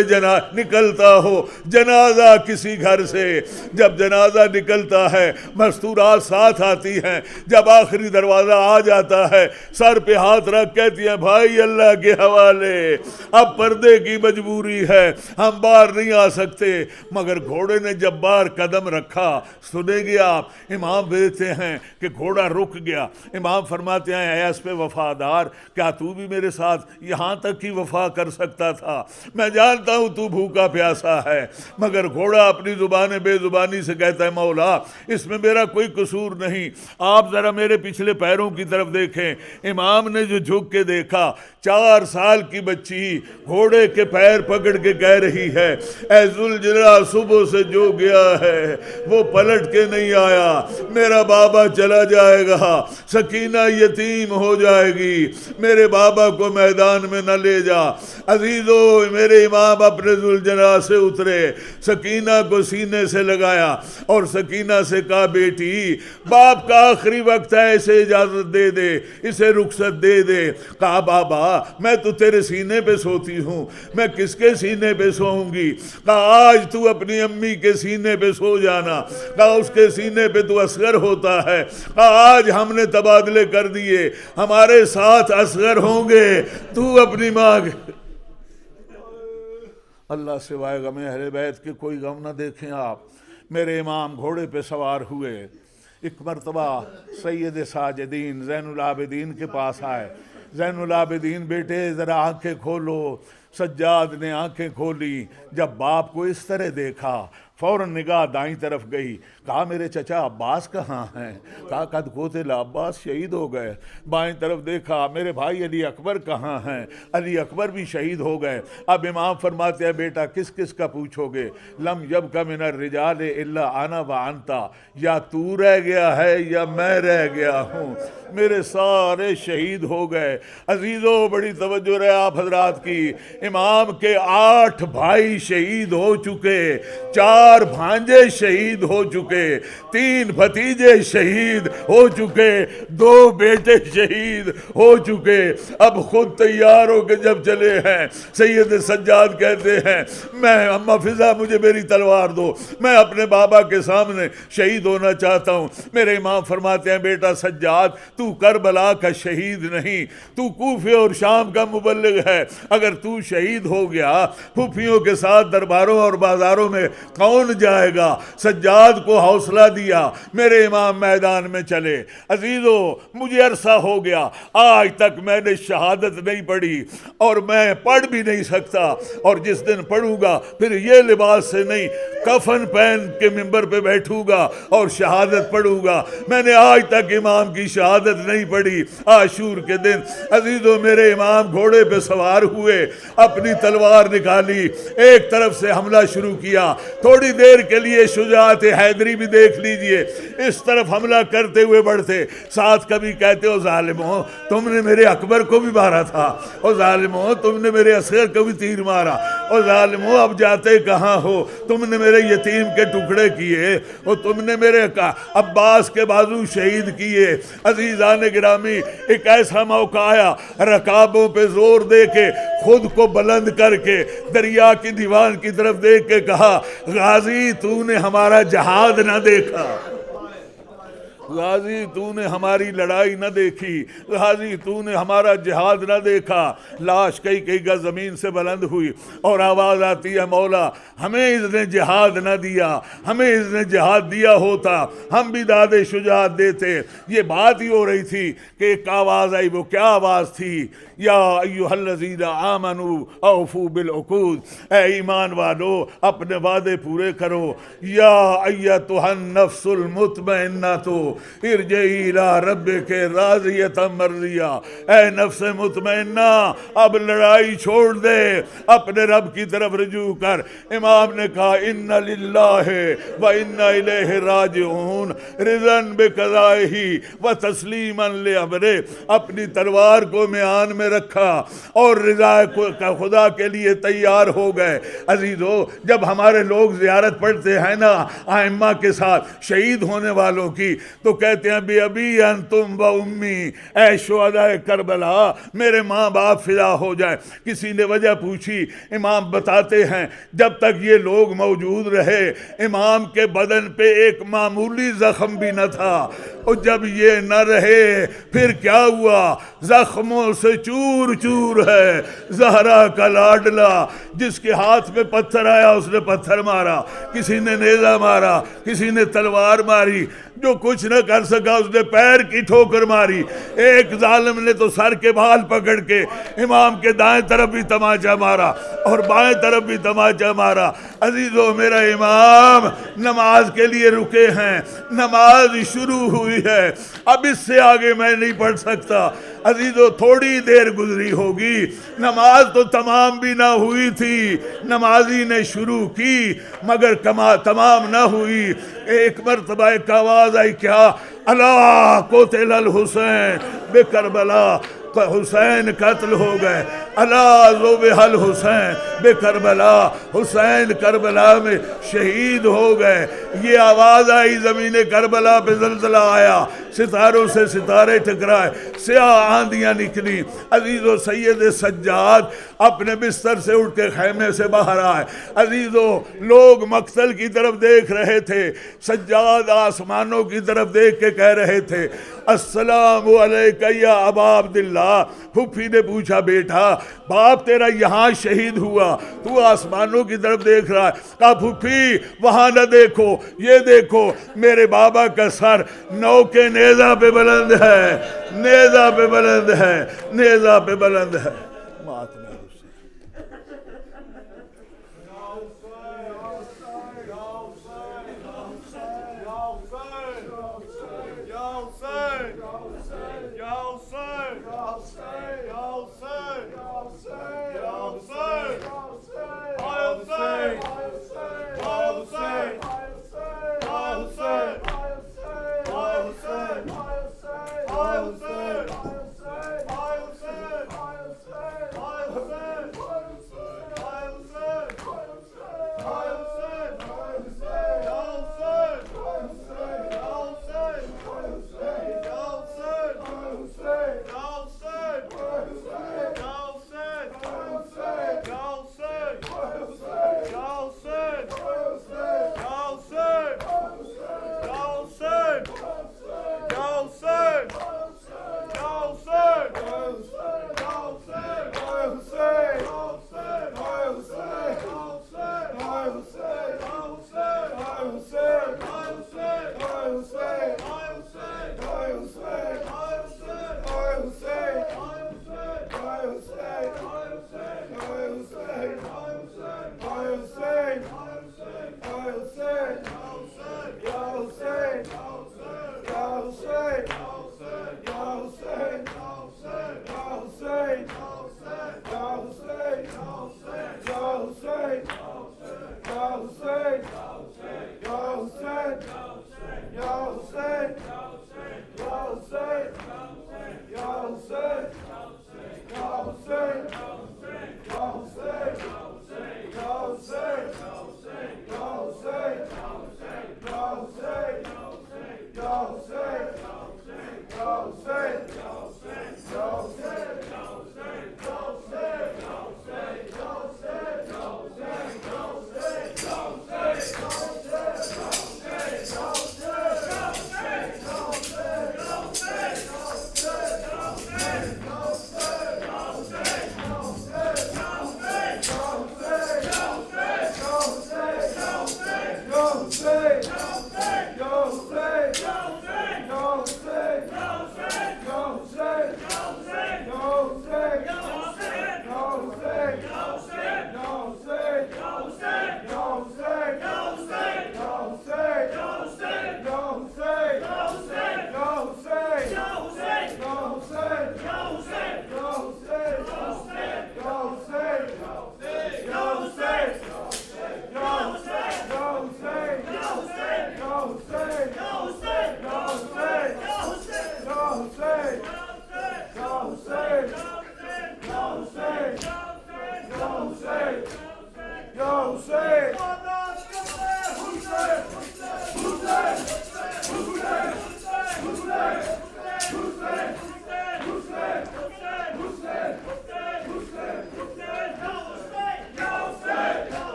نکلتا ہو جنازہ کسی گھر سے۔ جب جنازہ نکلتا ہے مستورات ساتھ آتی ہیں، جب آخری دروازہ آ جاتا ہے سر پہ ہاتھ رکھ کہتی ہیں بھائی اللہ کے حوالے، اب پردے کی مجبوری ہے، ہم باہر نہیں آ سکتے۔ مگر گھوڑے نے جب باہر قدم رکھا، سنیں گے آپ، امام دیتے ہیں کہ گھوڑا رک گیا۔ امام فرماتے ہیں اے اس پہ وفا وفادار، کیا تو بھی میرے ساتھ یہاں تک کی وفا کر سکتا تھا؟ میں جانتا ہوں تو بھوکا پیاسا ہے، مگر گھوڑا اپنی زبان بے زبانی سے کہتا ہے مولا اس میں میرا کوئی قصور نہیں۔ آپ ذرا میرے پچھلے پیروں کی طرف دیکھیں۔ امام نے جو جھک کے دیکھا، 4 سال کی بچی گھوڑے کے پیر پکڑ کے کہہ رہی ہے اے ذوالجلال صبح سے جو گیا ہے وہ پلٹ کے نہیں آیا، میرا بابا چلا جائے گا، سکینہ یتیم ہو جائے گی، میرے بابا کو میدان میں نہ لے جا۔ عزیزو میرے امام اپنے ذوالجلال سے اترے، سکینہ کو سینے سے لگایا اور سکینہ سے کہا بیٹی باپ کا آخری وقت ہے، اسے اجازت دے دے، اسے رخصت دے دے۔ کہا بابا میں تو تیرے سینے پہ سوتی ہوں، میں کس کے سینے پہ سوؤں گی؟ کہا آج تو اپنی امی کے سینے پہ سو جانا، کہا اس کے سینے پہ تو اصغر ہوتا ہے، کہا آج ہم نے تبادلے کر دیے، ہمارے ساتھ اصغر ہوں گے، تو اپنی ماں اللہ سوائے غم اہل بیت کے کوئی غم نہ دیکھیں آپ۔ میرے امام گھوڑے پہ سوار ہوئے، ایک مرتبہ سید ساجدین زین العابدین کے پاس آئے۔ زین العابدین بیٹے ذرا آنکھیں کھولو۔ سجاد نے آنکھیں کھولی، جب باپ کو اس طرح دیکھا فوراً نگاہ دائیں طرف گئی، کہا میرے چچا عباس کہاں ہیں؟ کہا قد قتل عباس شہید ہو گئے۔ بائیں طرف دیکھا میرے بھائی علی اکبر کہاں ہیں؟ علی اکبر بھی شہید ہو گئے۔ اب امام فرماتے ہیں بیٹا کس کس کا پوچھو گے؟ لم یبق من الرجال الا انا وانتا، یا تو رہ گیا ہے یا میں رہ گیا ہوں، میرے سارے شہید ہو گئے۔ عزیزو بڑی توجہ رہے آپ حضرات کی، امام کے 8 بھائی شہید ہو چکے، 4 بھانجے شہید ہو چکے، 3 بھتیجے شہید ہو چکے، 2 بیٹے شہید ہو چکے۔ اب خود تیار ہو کے جب چلے ہیں، سید سجاد کہتے ہیں میں اما فضا مجھے میری تلوار دو، میں اپنے بابا کے سامنے شہید ہونا چاہتا ہوں۔ میرے امام فرماتے ہیں بیٹا سجاد تو کربلا کا شہید نہیں، تو کوفے اور شام کا مبلغ ہے، اگر تو شہید ہو گیا پھوپھیوں کے ساتھ درباروں اور بازاروں میں کون جائے گا؟ سجاد کو حوصلہ دیا، میرے امام میدان میں چلے۔ عزیزو مجھے عرصہ ہو گیا، آج تک میں نے شہادت نہیں پڑھی اور میں پڑھ بھی نہیں سکتا، اور جس دن پڑھوں گا پھر یہ لباس سے نہیں، کفن پہن کے ممبر پہ بیٹھوں گا اور شہادت پڑھوں گا۔ میں نے آج تک امام کی شہادت نہیں پڑھی۔ عاشور کے دن عزیزو میرے امام گھوڑے پہ سوار ہوئے، اپنی تلوار نکالی، ایک طرف سے حملہ شروع کیا۔ تھوڑی دیر کے لیے شجاعت حیدری بھی دیکھ لیجئے، اس طرف حملہ کرتے ہوئے بڑھتے، ساتھ کبھی کہتے ہو ظالموں تم نے میرے اکبر کو بھی مارا تھا، او ظالموں تم نے میرے اصغر کو بھی تیر مارا، او ظالموں اب جاتے کہاں ہو، تم نے میرے یتیم کے ٹکڑے کیے، اور تم نے میرے عباس کے بازو شہید کیے۔ عزیزان گرامی ایک ایسا موقع آیا، رکابوں پہ زور دے کے خود کو بلند کر کے دریا کی دیوان کی طرف دیکھ کے کہا غازی تو نے ہمارا جہاد نہ دیکھا، غازی تو نے ہماری لڑائی نہ دیکھی، غازی تو نے ہمارا جہاد نہ دیکھا۔ لاش کئی گز زمین سے بلند ہوئی اور آواز آتی ہے مولا ہمیں اس نے جہاد نہ دیا، ہمیں اس نے جہاد دیا ہوتا ہم بھی داد شجاعت دیتے۔ یہ بات ہی ہو رہی تھی کہ ایک آواز آئی، وہ کیا آواز تھی؟ یا ایھا الذین آمنوا اوفوا بالعقود، اے ایمان والو اپنے وعدے پورے کرو۔ یا ایھا النفس المطمئنہ ارجعی الی ربک راضیۃ مرضیہ، اے نفس مطمئنہ اب لڑائی چھوڑ دے، اپنے رب کی طرف رجوع کر۔ امام نے کہا ان للہ و انا الیہ راجعون، رضا بقضائہ و تسلیما لامرہ، اپنی تلوار کو میان میں رکھا اور رضا خدا کے لیے تیار ہو گئے۔ عزیزو جب ہمارے لوگ زیارت پڑھتے ہیں نا ائمہ کے ساتھ شہید ہونے والوں کی، تو کہتے ہیں بی ابی انتم و امی، اے شہداء کربلا میرے ماں باپ فدا ہو جائے۔ کسی نے وجہ پوچھی، امام بتاتے ہیں جب تک یہ لوگ موجود رہے امام کے بدن پہ ایک معمولی زخم بھی نہ تھا، اور جب یہ نہ رہے پھر کیا ہوا؟ زخموں سے چور چور ہے زہرا کا لاڈلا، جس کے ہاتھ میں پتھر آیا اس نے پتھر مارا، کسی نے نیزہ مارا، کسی نے تلوار ماری، جو کچھ نہ نہ کر سکا, اس نے پیر کی ٹھوکر ماری. ایک ظالم نے تو سر کے بال پکڑ کے امام کے دائیں طرف بھی تماچا مارا اور بائیں طرف بھی تماچا مارا. عزیزو, میرا امام نماز کے لیے رکے ہیں, نماز شروع ہوئی ہے, اب اس سے آگے میں نہیں پڑھ سکتا. عزیزو, تھوڑی دیر گزری ہوگی, نماز تو تمام بھی نہ ہوئی تھی, نمازی نے شروع کی مگر تمام نہ ہوئی. ایک مرتبہ ایک آواز آئی, کیا؟ اللہ قتل الحسین بے کربلا, حسین قتل ہو گئے. اللہ ذبح الحسین بے کربلا, حسین کربلا میں شہید ہو گئے. یہ آواز آئی, زمین کربلا پہ زلزلہ آیا, ستاروں سے ستارے ٹکرائے, سیاہ آندیاں نکلی. عزیزو, سید سجاد اپنے بستر سے اٹھ کے خیمے سے باہر آئے. عزیزو, لوگ مقتل کی طرف دیکھ رہے تھے, سجاد آسمانوں کی طرف دیکھ کے کہہ رہے تھے, السلام علیکہ یا ابا عبداللہ. پھوپھی نے پوچھا, بیٹا باپ تیرا یہاں شہید ہوا, تو آسمانوں کی طرف دیکھ رہا ہے. کہا, پھوپھی وہاں نہ دیکھو, یہ دیکھو میرے بابا کا سر نو کے نیزہ پہ بلند ہے, نیزہ پہ بلند ہے, نیزہ پہ بلند ہے.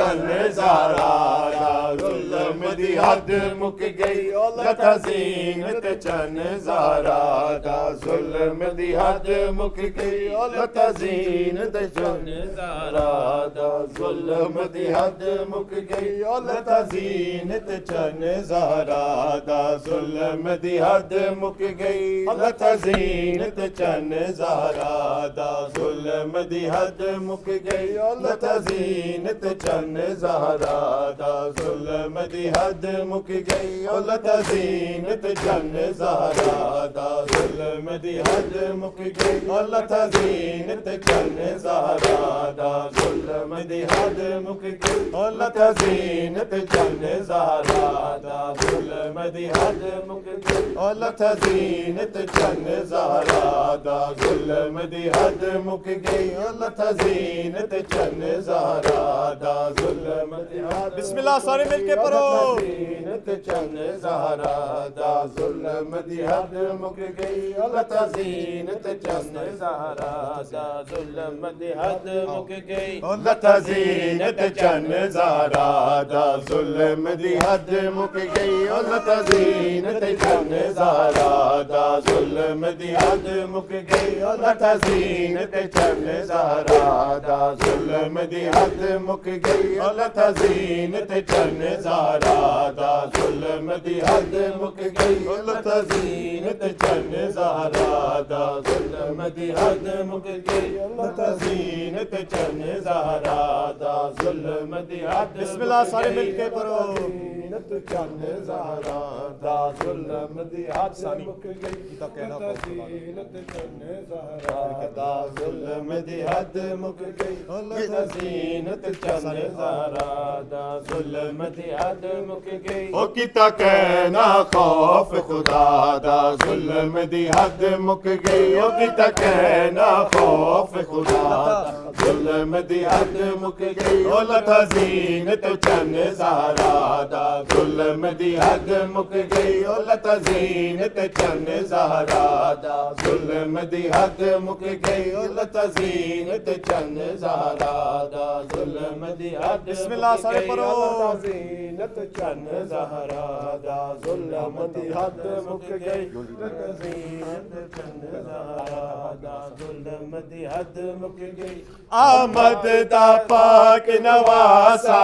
چن زہرا دا ظلم دی حد مک گئی لتا زینت چن زہرا دا ظلم دی حد مک گئی لتا زینت چن زہرا دا ظلم دی حد مک گئی لتا زینت چن زہرا دا ظلم دی حد مک گئی لتا زینت چن زہرا دا ظلم دی حد مک گئی لتا زینت چن زہرا دا ظلم دی حد مک گئی لتا زینت چن زہرا دا ظلم دی حد مک گئی لتا زینت چن زہرا دا ظلم دی حد مک گئی لتا زینت چن زہرا دا ظلم دی حد مک گئی لتا زینت چن زہرا دا ظلم دی حد مک گئی لتا زینت چن زہرا دا ظلم دی حد بسم اللہ سارے مل کے پڑھو زینت چن زہرا دا ظلم دی حد مک گئی لتا زینت چن زہرا دا ظلم دی حد مک گئی لتا زینت چن زہرا دا ظلم دی حد مک گئی لتا زینت چن زہرا دا ظلم دی حد مک گئی لتا زینت چن زہرا دا ظلم دی حد مک گئی لتا زینت چن زہرا دا ظلم دی حد مک گئی لتا زینت چن زہرا دا ظلم دی حد مک گئی لتا زینت چن زہرا دا ظلم دی حد بسم اللہ سارے مل کے پڑھو زینت چن زہرا دا ظلم دی حد مک گئی لتا زینت چن زہرا دا ظلم دی حد مک گئی لتا زینت چن زہرا دا ظلم دی حد مک گئی او کیتا کہنا خوف خدا دا ظلم دی حد مک گئی او کیتا کہنا خوف خدا دا ظلم دی حد مک گئی او لتا زینت چن زہرا دا ظلم دی حد مک گئی او لتا زینت چن زہرا دا ظلم دی حد مک گئی او لتا زینت چن زہرا دا ظلم دی حد بسم اللہ سارے پڑھو لتا زینت چن زہرا دا ظلم دی حد مک گئی لتا زینت چن زہرا دا ظلم دی حد مک گئی آمد دا پاک نواسا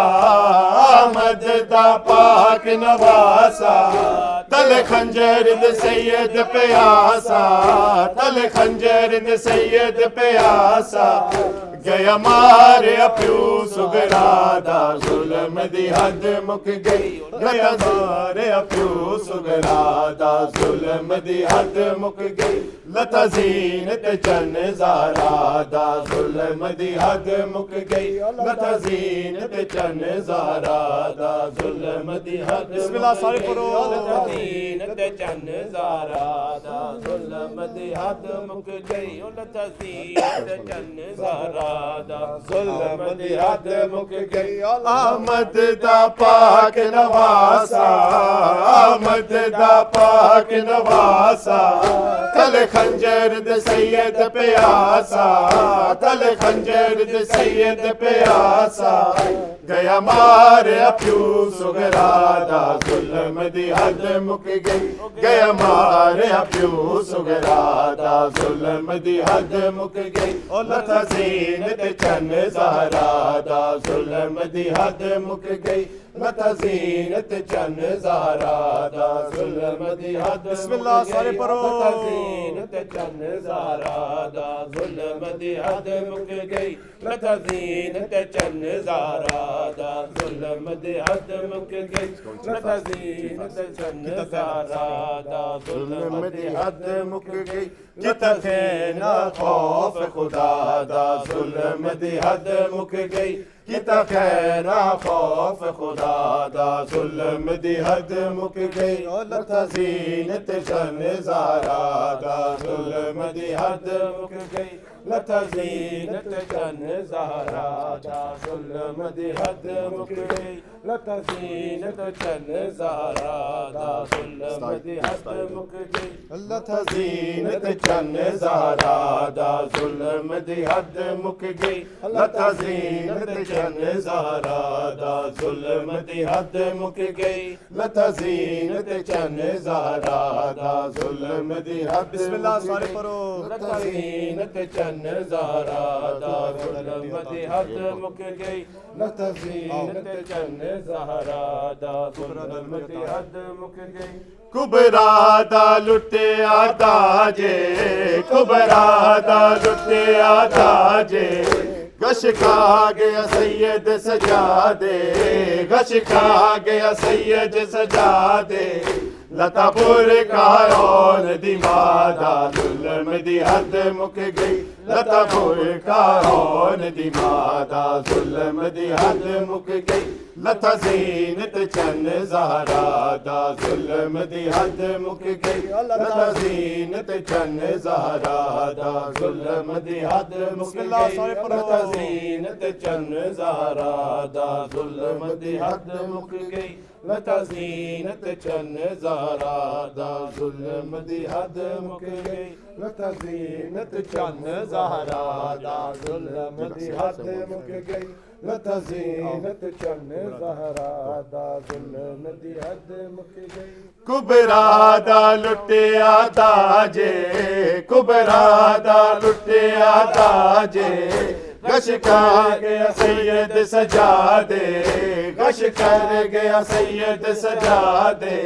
آمد دا پاک نواسا تل خنجر دے سید پیاسا تل خنجر دے سید پیاسا گیا مارے اپیو سگرا دا ظلم دی حد مک گئی گیا مارے اپیو سگرا دا ظلم دی حد مک گئی لتا زینت چن زہرا دا ظلم دی حد مک گئی لتا زینت چن زہرا دا ظلم دی حد بسم اللہ سارے پڑھو لتا زینت چن زہرا دا ظلم دی حد مک گئی لتا زینت چن زہرا دا ظلم دی حد مک گئی آمد دا پاک نواسا آمد دا پاک نواسا تل خنجر دے سید پیاسا تل خنجر دے سید پیاسا گیا مارے اپیو سگرا دا ظلم دی حد مک گئی گیا مارے اپیو سگرا دا ظلم دی حد مک گئی لتا زینت چن زہرا دا ظلم دی حد مک گئی لتا زینت چن زہرا دا ظلم دی حد بسم اللہ سارے پڑھو لتا زینت چن زہرا دا ظلم دی حد مک گئی لتا زینت چن زہرا دا ظلم دی حد مک گئی لتا زینت چن زہرا دا ظلم دی حد مک گئی جتا کہنا خوف خدا دا ظلم دی حد مک گئی کتا کہنا خوف خدا دا ظلم دی حد مک گئی لتا زینت چن زہرا دا ظلم دی حد مک گئی لتا زینت چن زہرا دا ظلم دی حد مک گئی لتا زینت چن زہرا دا ظلم دی حد مک گئی لتا زینت چن زہرا دا ظلم دی حد مک گئی لتا زینت چن زہرا دا ظلم دی حد مک گئی لتا زینت چن زہرا دا ظلم دی حد بسم اللہ سارے پڑھو لتا زینت چن زہرا دا ظلم دی حد مک گئی لتا زینت چن زہرا دا ظلم دی حد مک گئی کبرا دا لٹیا تاجے کبرا دا لٹیا تاجے گش کھا گیا سید سجادے گش کھا گیا سید سجادے لتا پور کارون دی مادا ظلم دی حد مک گئی لتا پور کارون دی مادا ظلم دی حد مک گئی لتا زینت چن زہرا دا ظلم دی حد مک گئی لتا زینت چن زہرا دا ظلم دی حد مک گئی لتا زینت چن زہرا دا ظلم دی حد مک گئی لتا زینت چن زہرا دا ظلم دی حد مک گئی لتا زینت چن زہرا دا ظلم دی حد مک گئی لتا زینت چن زہرا دا ظلم دی حد مک گئی کبرا دا لٹیا تاجے کبرا دا لٹیا تاجے گش کر گیا سید سجادے گش کر گیا سید سجادے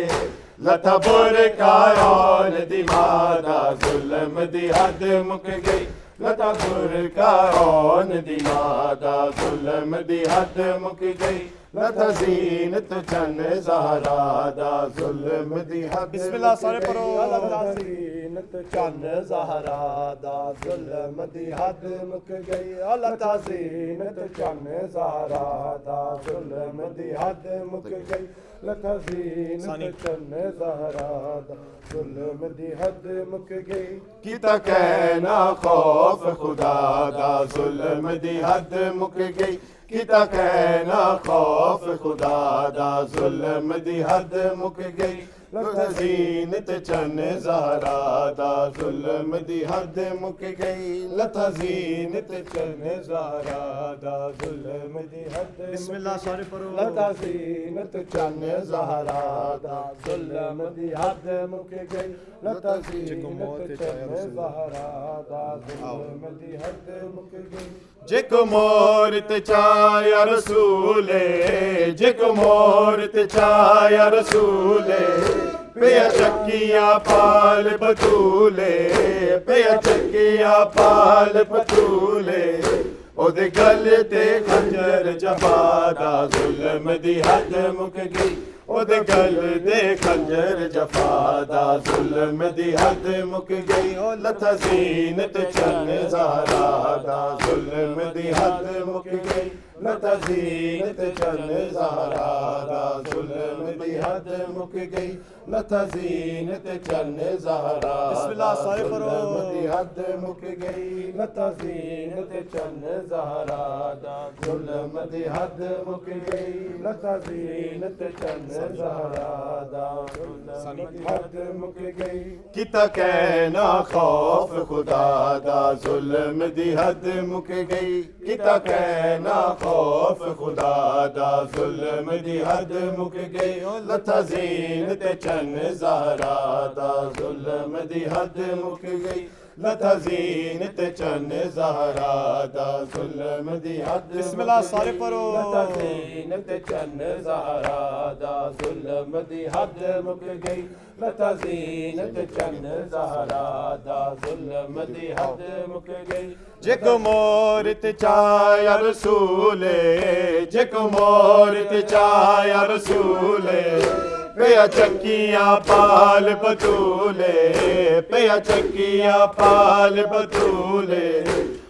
لتا بور کارون دی مادا ظلم دی حد مک گئی لتا بور کارون دی مادا ظلم دی حد مک گئی لتا زینت چن زہرا دا ظلم دی حد بسم اللہ سارے پڑھو لتا زینت چن زہرا دا ظلم دی حد مک گئی لتا زینت چن زہرا دا ظلم دی حد مک گئی لتا زینت چن زہرا دا ظلم دی حد مک گئی کیتا کہنا خوف خدا دا ظلم دی حد مک گئی کیتا کہنا خوف خدا دا ظلم دی حد مک گئی لتا زینت چن زہرا دا ظلم دی حد مک گئی لتا زینت چن زہرا دا ظلم دی حد بسم اللہ سارے پڑھو لتا زینت چن زہرا دا ظلم دی حد مک گئی لتا زینت چن زہرا دا ظلم دی حد مک گئی جکو مورت چایا رسولے جکو مورت چایا رسولے پیا چکیاں پال بطولے پیا چکیاں پال بطولے او دے گل تے خنجر جفا دا ظلم دی حد مک گئی او دے گل تے خنجر جفا دا ظلم دی حد مک گئی او لتا زینت چن زہرا دا ظلم دی حد مک گئی لتا زینت چن زہرا دا ظلم دی حد مک گئی لتا زینت چن زہرا بسم اللہ سارے پڑھو دی حد مک گئی لتا زینت چن زہرا دا ظلم دی حد مک گئی لتا زینت چن زہرا دا ظلم دی حد مک گئی کیتا کہنا خوف خدا دا ظلم دی حد مک گئی کیتا کہنا خوف خدا دا ظلم دی حد مک گئی لتا زینت چن زہرا دا ظلم دی حد مک گئی لتا زینت چن زہرا دا ظلم دی حد بسم اللہ سارے پڑھو لتا زینت چن زہرا دا ظلم دی حد مک گئی لتا زینت چن زہرا دا ظلم دی حد مک گئی جکو مورت چایا رسولے جکو مورت چایا رسولے پیا چکیاں پال بطولے پیا چکیاں پال بطولے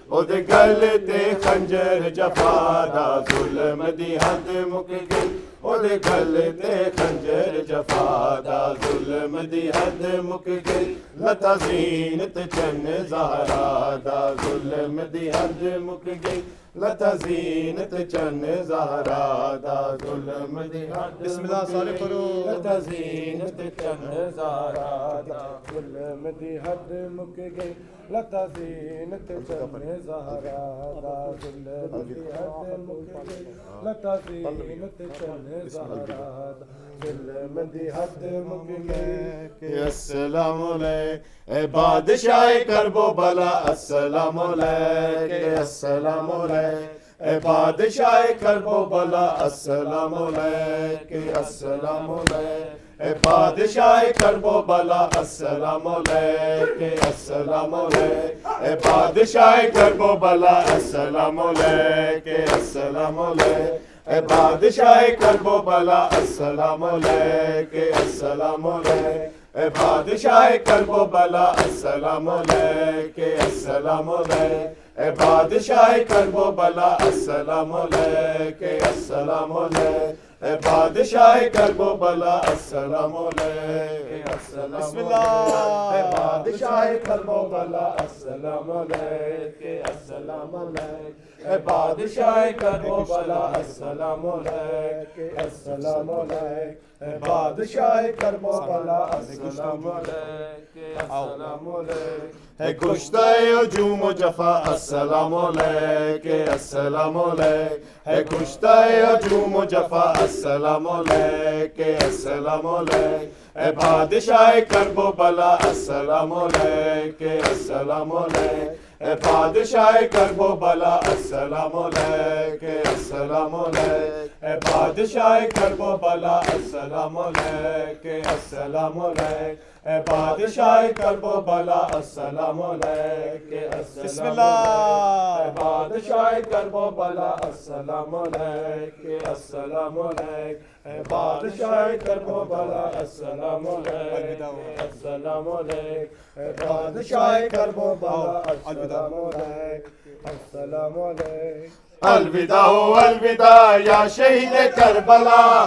او دے گل تے خنجر جفا دا ظلم دی حد مک گئی اور گل تے خنجر جفا دا ظلم دی حد مک گئی لتا زینت چن زہرا دا ظلم دی حد مک گئی لتا زینت چن زہرا دا ظلم دی حد بسم اللہ سارے پڑھو لتا زینت چن زہرا دا ظلم دی حد مک گئی لتا زینت چن زہرا دا ظلم دی حد مک گئی لتا زینت چن زہرا دا ظلم دی حد مک گئی السلام علیکم اے بادشاہ کرب و بلا السلام علیکم السلام علیکم اے بادشاہ کرب و بلا السلام علیکم السلام علیکم اے بادشاہ کرب و بلا السلام علیکم السلام علیکم اے بادشاہ کرب و بلا السلام علیکم السلام علیکم اے بادشاہ کرب و بلا السلام علیکم السلام علیکم اے بادشاہ کرب و بلا السلام علیکم السلام علیکم اے بادشاہ کرب و بلا السلام علیکم السلام علیکم اے بادشاہ کرب و بلا السلام علیکم السلام علیکم اے بادشاہ کرب و بلا السلام علیکم السلام علیکم اے بادشاہ کرب و بلا السلام علیکم السلام علیکم اے بادشاہ کرب و بلا السلام علیکم السلام علیکم اے گشتہ ہجوم و جفا السلام علیکم السلام علیکم اے گشتہ ہجوم و جفا السلام علیکم السلام علیکم اے بادشاہ کرب و بلا السلام علیکم السلام علیکم اے بادشاہ کرب و بلا السلام علیکم السلام علیکم اے بادشاہ کرب و بلا السلام علیکم السلام علیکم اے بادشاہ کرب و بلا السلام علیکم بسم اللہ اے بادشاہ کرب و بلا السلام علیکم السلام علیکم اے بادشاہ کرب و بلا السلام علیکم السلام علیکم اے بادشاہ کرب و بلا السلام علیکم السلام علیکم الوداع الوداع یا شہید کربلا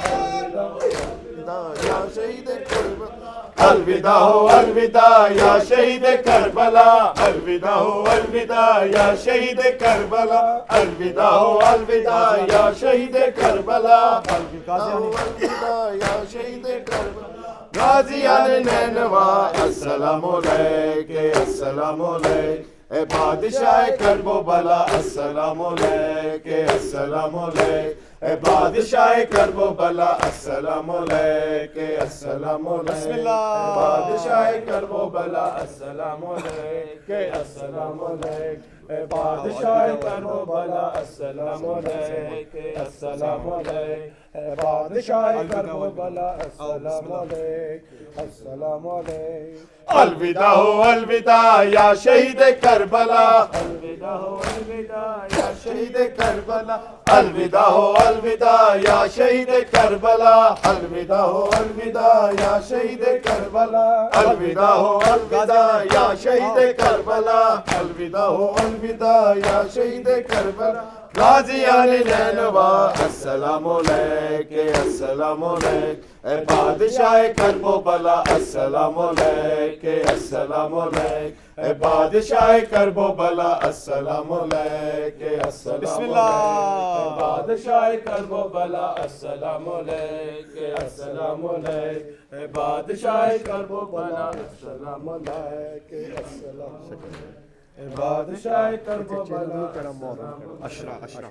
یا شہید کربلا الوداع الوداع یا شہید کربلا الوداع الوداع یا شہید کربلا الوداع الوداع یا شہید کربلا الوداع یا شہید کربلا غازیان نینوا السلام علیکم السلام علیکم اے بادشاہ کرب و بلا السلام علیکم السلام علیکم اے بادشاہ کرب و بلا السلام علیکم السلام بسم علیکم اللہ بادشاہ کرب و بلا السلام علیکم السلام علیکم اے بادشاہ کرب و بلا السلام علیکم السلام علیکم اے بادشاہ کرب و بلا السلام علیکم السلام علیکم الوداع الوداع یا شہید کربلا الوداع الوداع یا شہید کربلا الوداع الوداع یا شہید کربلا الوداع الوداع یا شہید کربلا الوداع الوداع یا شہید کربلا الوداع الوداع یا شہید کربلا غازیان نینوا السلام علیکم السلام علیکم اے بادشاہ کرب و بلا السلام علیکم السلام علیکم اے بادشاہ کرب و بلا السلام علیکم السلام بسم اللہ اے بادشاہ کرب و بلا السلام علیکم السلام علیکم اے بادشاہ کرب و بلا السلام علیکم السلام اے بادشاہ کرب و بلا اشرا اشرا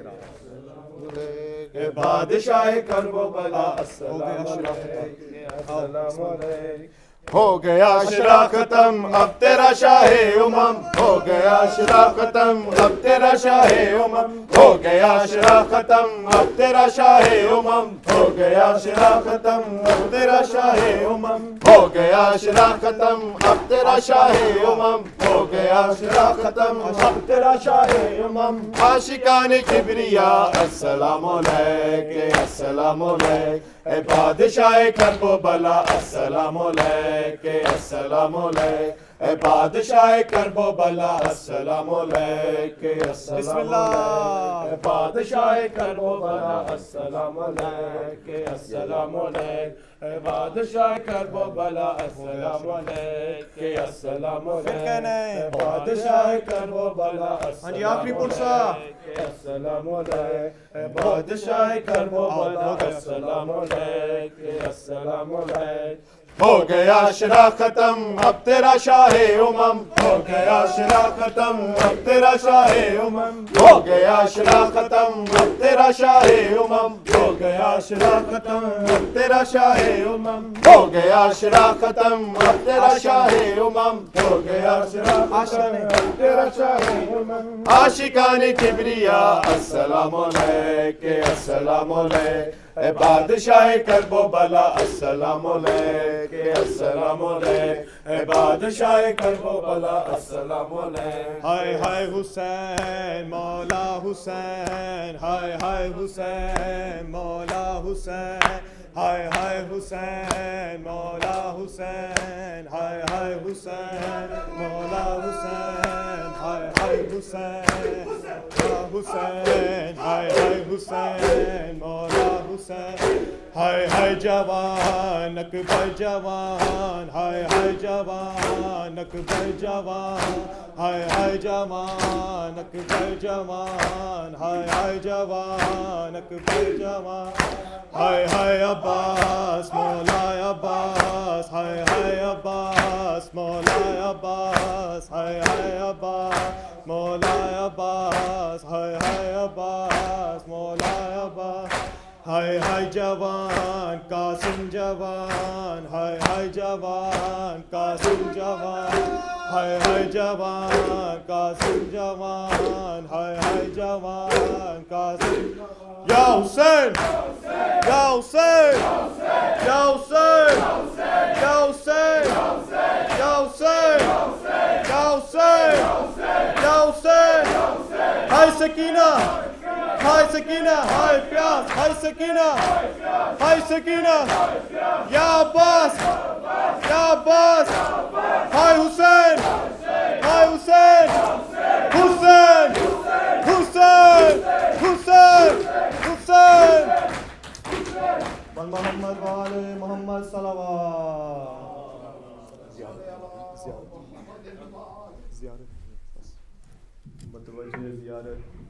اے بادشاہ کرب و بلا السلام علیکم السلام علیکم ہو گیا اشرا ختم اب تیرا شاہ امم ہو گیا اشرا ختم اب تیرا شاہ امم ہو گیا اشرا ختم اب تیرا شاہ امم ہو گیا اشرا ختم اب تیرا شاہ امم ہو گیا اشرا ختم اب تیرا شاہ امم ہو گیا اشرا ختم اب تیرا شاہ امم عاشقان کبریا السلام علیکم السلام علیکم اے بادشاہ کرب و بلا السلام علیکم السلام علیکم اے بادشاہ کرب و بلا السلام علیک بسم اللہ اے بادشاہ کرب و بلا السلام علیک السلام علیک اے بادشاہ کرب و بلا السلام علیک السلام علیک اے بادشاہ کرب و بلا ہاں جی آخری پرسا السلام علیک اے بادشاہ کرب و بلا السلام علیک السلام علیک ہو گیا عشرہ ختم اب تیرا شاہ امم ہو گیا عشرہ ختم اب تیرا شاہ امم ہو گیا عشرہ ختم اب تیرا شاہ امم ہو گیا عشرہ ختم اب تیرا شاہ امم ہو گیا عشرہ ختم اب تیرا شاہ امم ہو گیا عشرہ ختم اب تیرا شاہ امم عاشقان کبریا السلام علیک السلام علیک اے بادشاہ کرب و بلا السلام علیک السلام علیک اے بادشاہ کرب و بلا السلام علیک ہائے ہائے حسین مولا حسین ہائے ہائے حسین مولا حسین ہائے ہائے حسین مولا حسین ہائے ہائے حسین مولا حسین ہائے ہائے حسین حسین ہائے ہائے حسین مولا حسین ہائے ہائے جوان اکبر جوان ہائے ہائے جوان اکبر جوان ہائے ہائے جوان اکبر جوان ہائے ہائے جوان اکبر جوان ہائے ہائے عباس مولا عباس ہائے ہائے عباس مولا عباس ہائے ہائے عباس مولا عباس ہائے ہائے عباس مولا عباس ہائے ہائے جوان قاسم جوان ہائے ہائے جوان قاسم جوان ہائے ہائے جوان قاسم جوان ہائے ہائے جوان قاسم یا حسین یا حسین یا حسین یا حسین یا حسین یا حسین یا حسین ہائے سکینہ ہائے سکینہ ہائے پیاس ہائے سکینہ ہائے سکینہ یا عباس یا عباس ہائے حسین ہائے حسین حسین حسین حسین حسین محمد وآل محمد صلوات متوجہ زیارت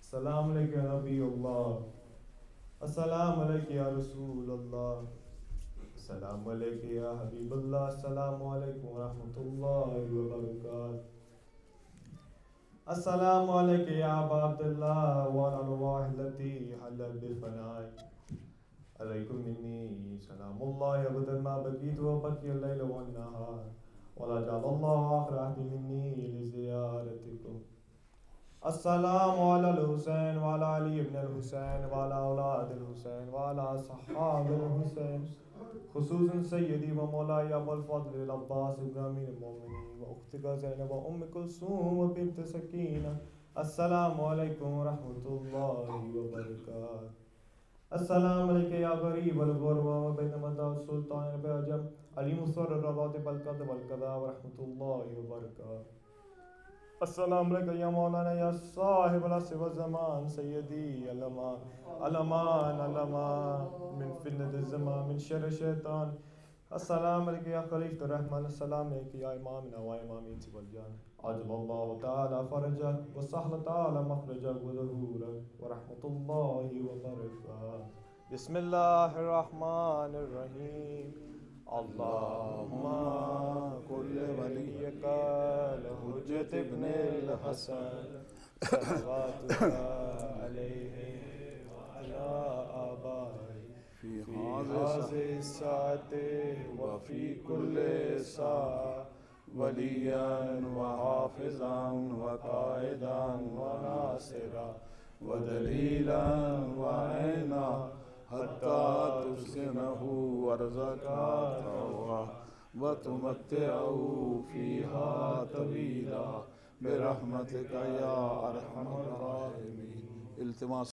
السلام علیکم یا نبی اللہ السلام علیکم یا رسول اللہ السلام علیکم یا حبیب اللہ السلام علیکم ورحمۃ اللہ وبرکاتہ السلام علیکم یا ابا عبداللہ وعلی الارواح التي حلت بالفناء علیکم منی سلام اللہ ابدا ما بقیت وبقی اللیل والنہار ولا جعل اللہ آخر عہد منی لزیارتکم السلام علی الحسین وعلی علی ابن الحسین وعلی اولاد الحسین وعلی صحاب الحسین خصوصاً سیدی و مولائی ابو الفضل العباس ابن امیر المومنین و اختک زینب و ام کلثوم و بنت سکینہ السلام علیکم ورحمۃ اللہ وبرکاتہ السلام علیکم یا غریب الغربہ و بین مدہ السلطان بعجم علی مصر الراتب القدر والقضاء ورحمۃ اللہ وبرکاتہ السلام علیکم یا مولانا یا صاحب العصر والزمان سیدی الامان الامان الامان من فتنة الزمان من شر الشیطان السلام علیکم یا خلیفۃ الرحمن السلام علیکم یا امامنا و امامیت والجان عجل اللہ تعالی فرجک و سہل تعالی مخرجک و ظہورک ورحمۃ اللہ وبرکاتہ بسم اللہ الرحمن الرحیم اللہم کل ولیک الحجۃ ابن الحسن صلواتک علیہ وعلی آبائہ فی هذه الساعة وفی کل ساعة ولیا وحافظا وقائدا وناصرا ودلیلا وعینا حتى تسكنه وارزقه وتمتعه فيها طويلا برحمتك يا ارحم الراحمين. التماس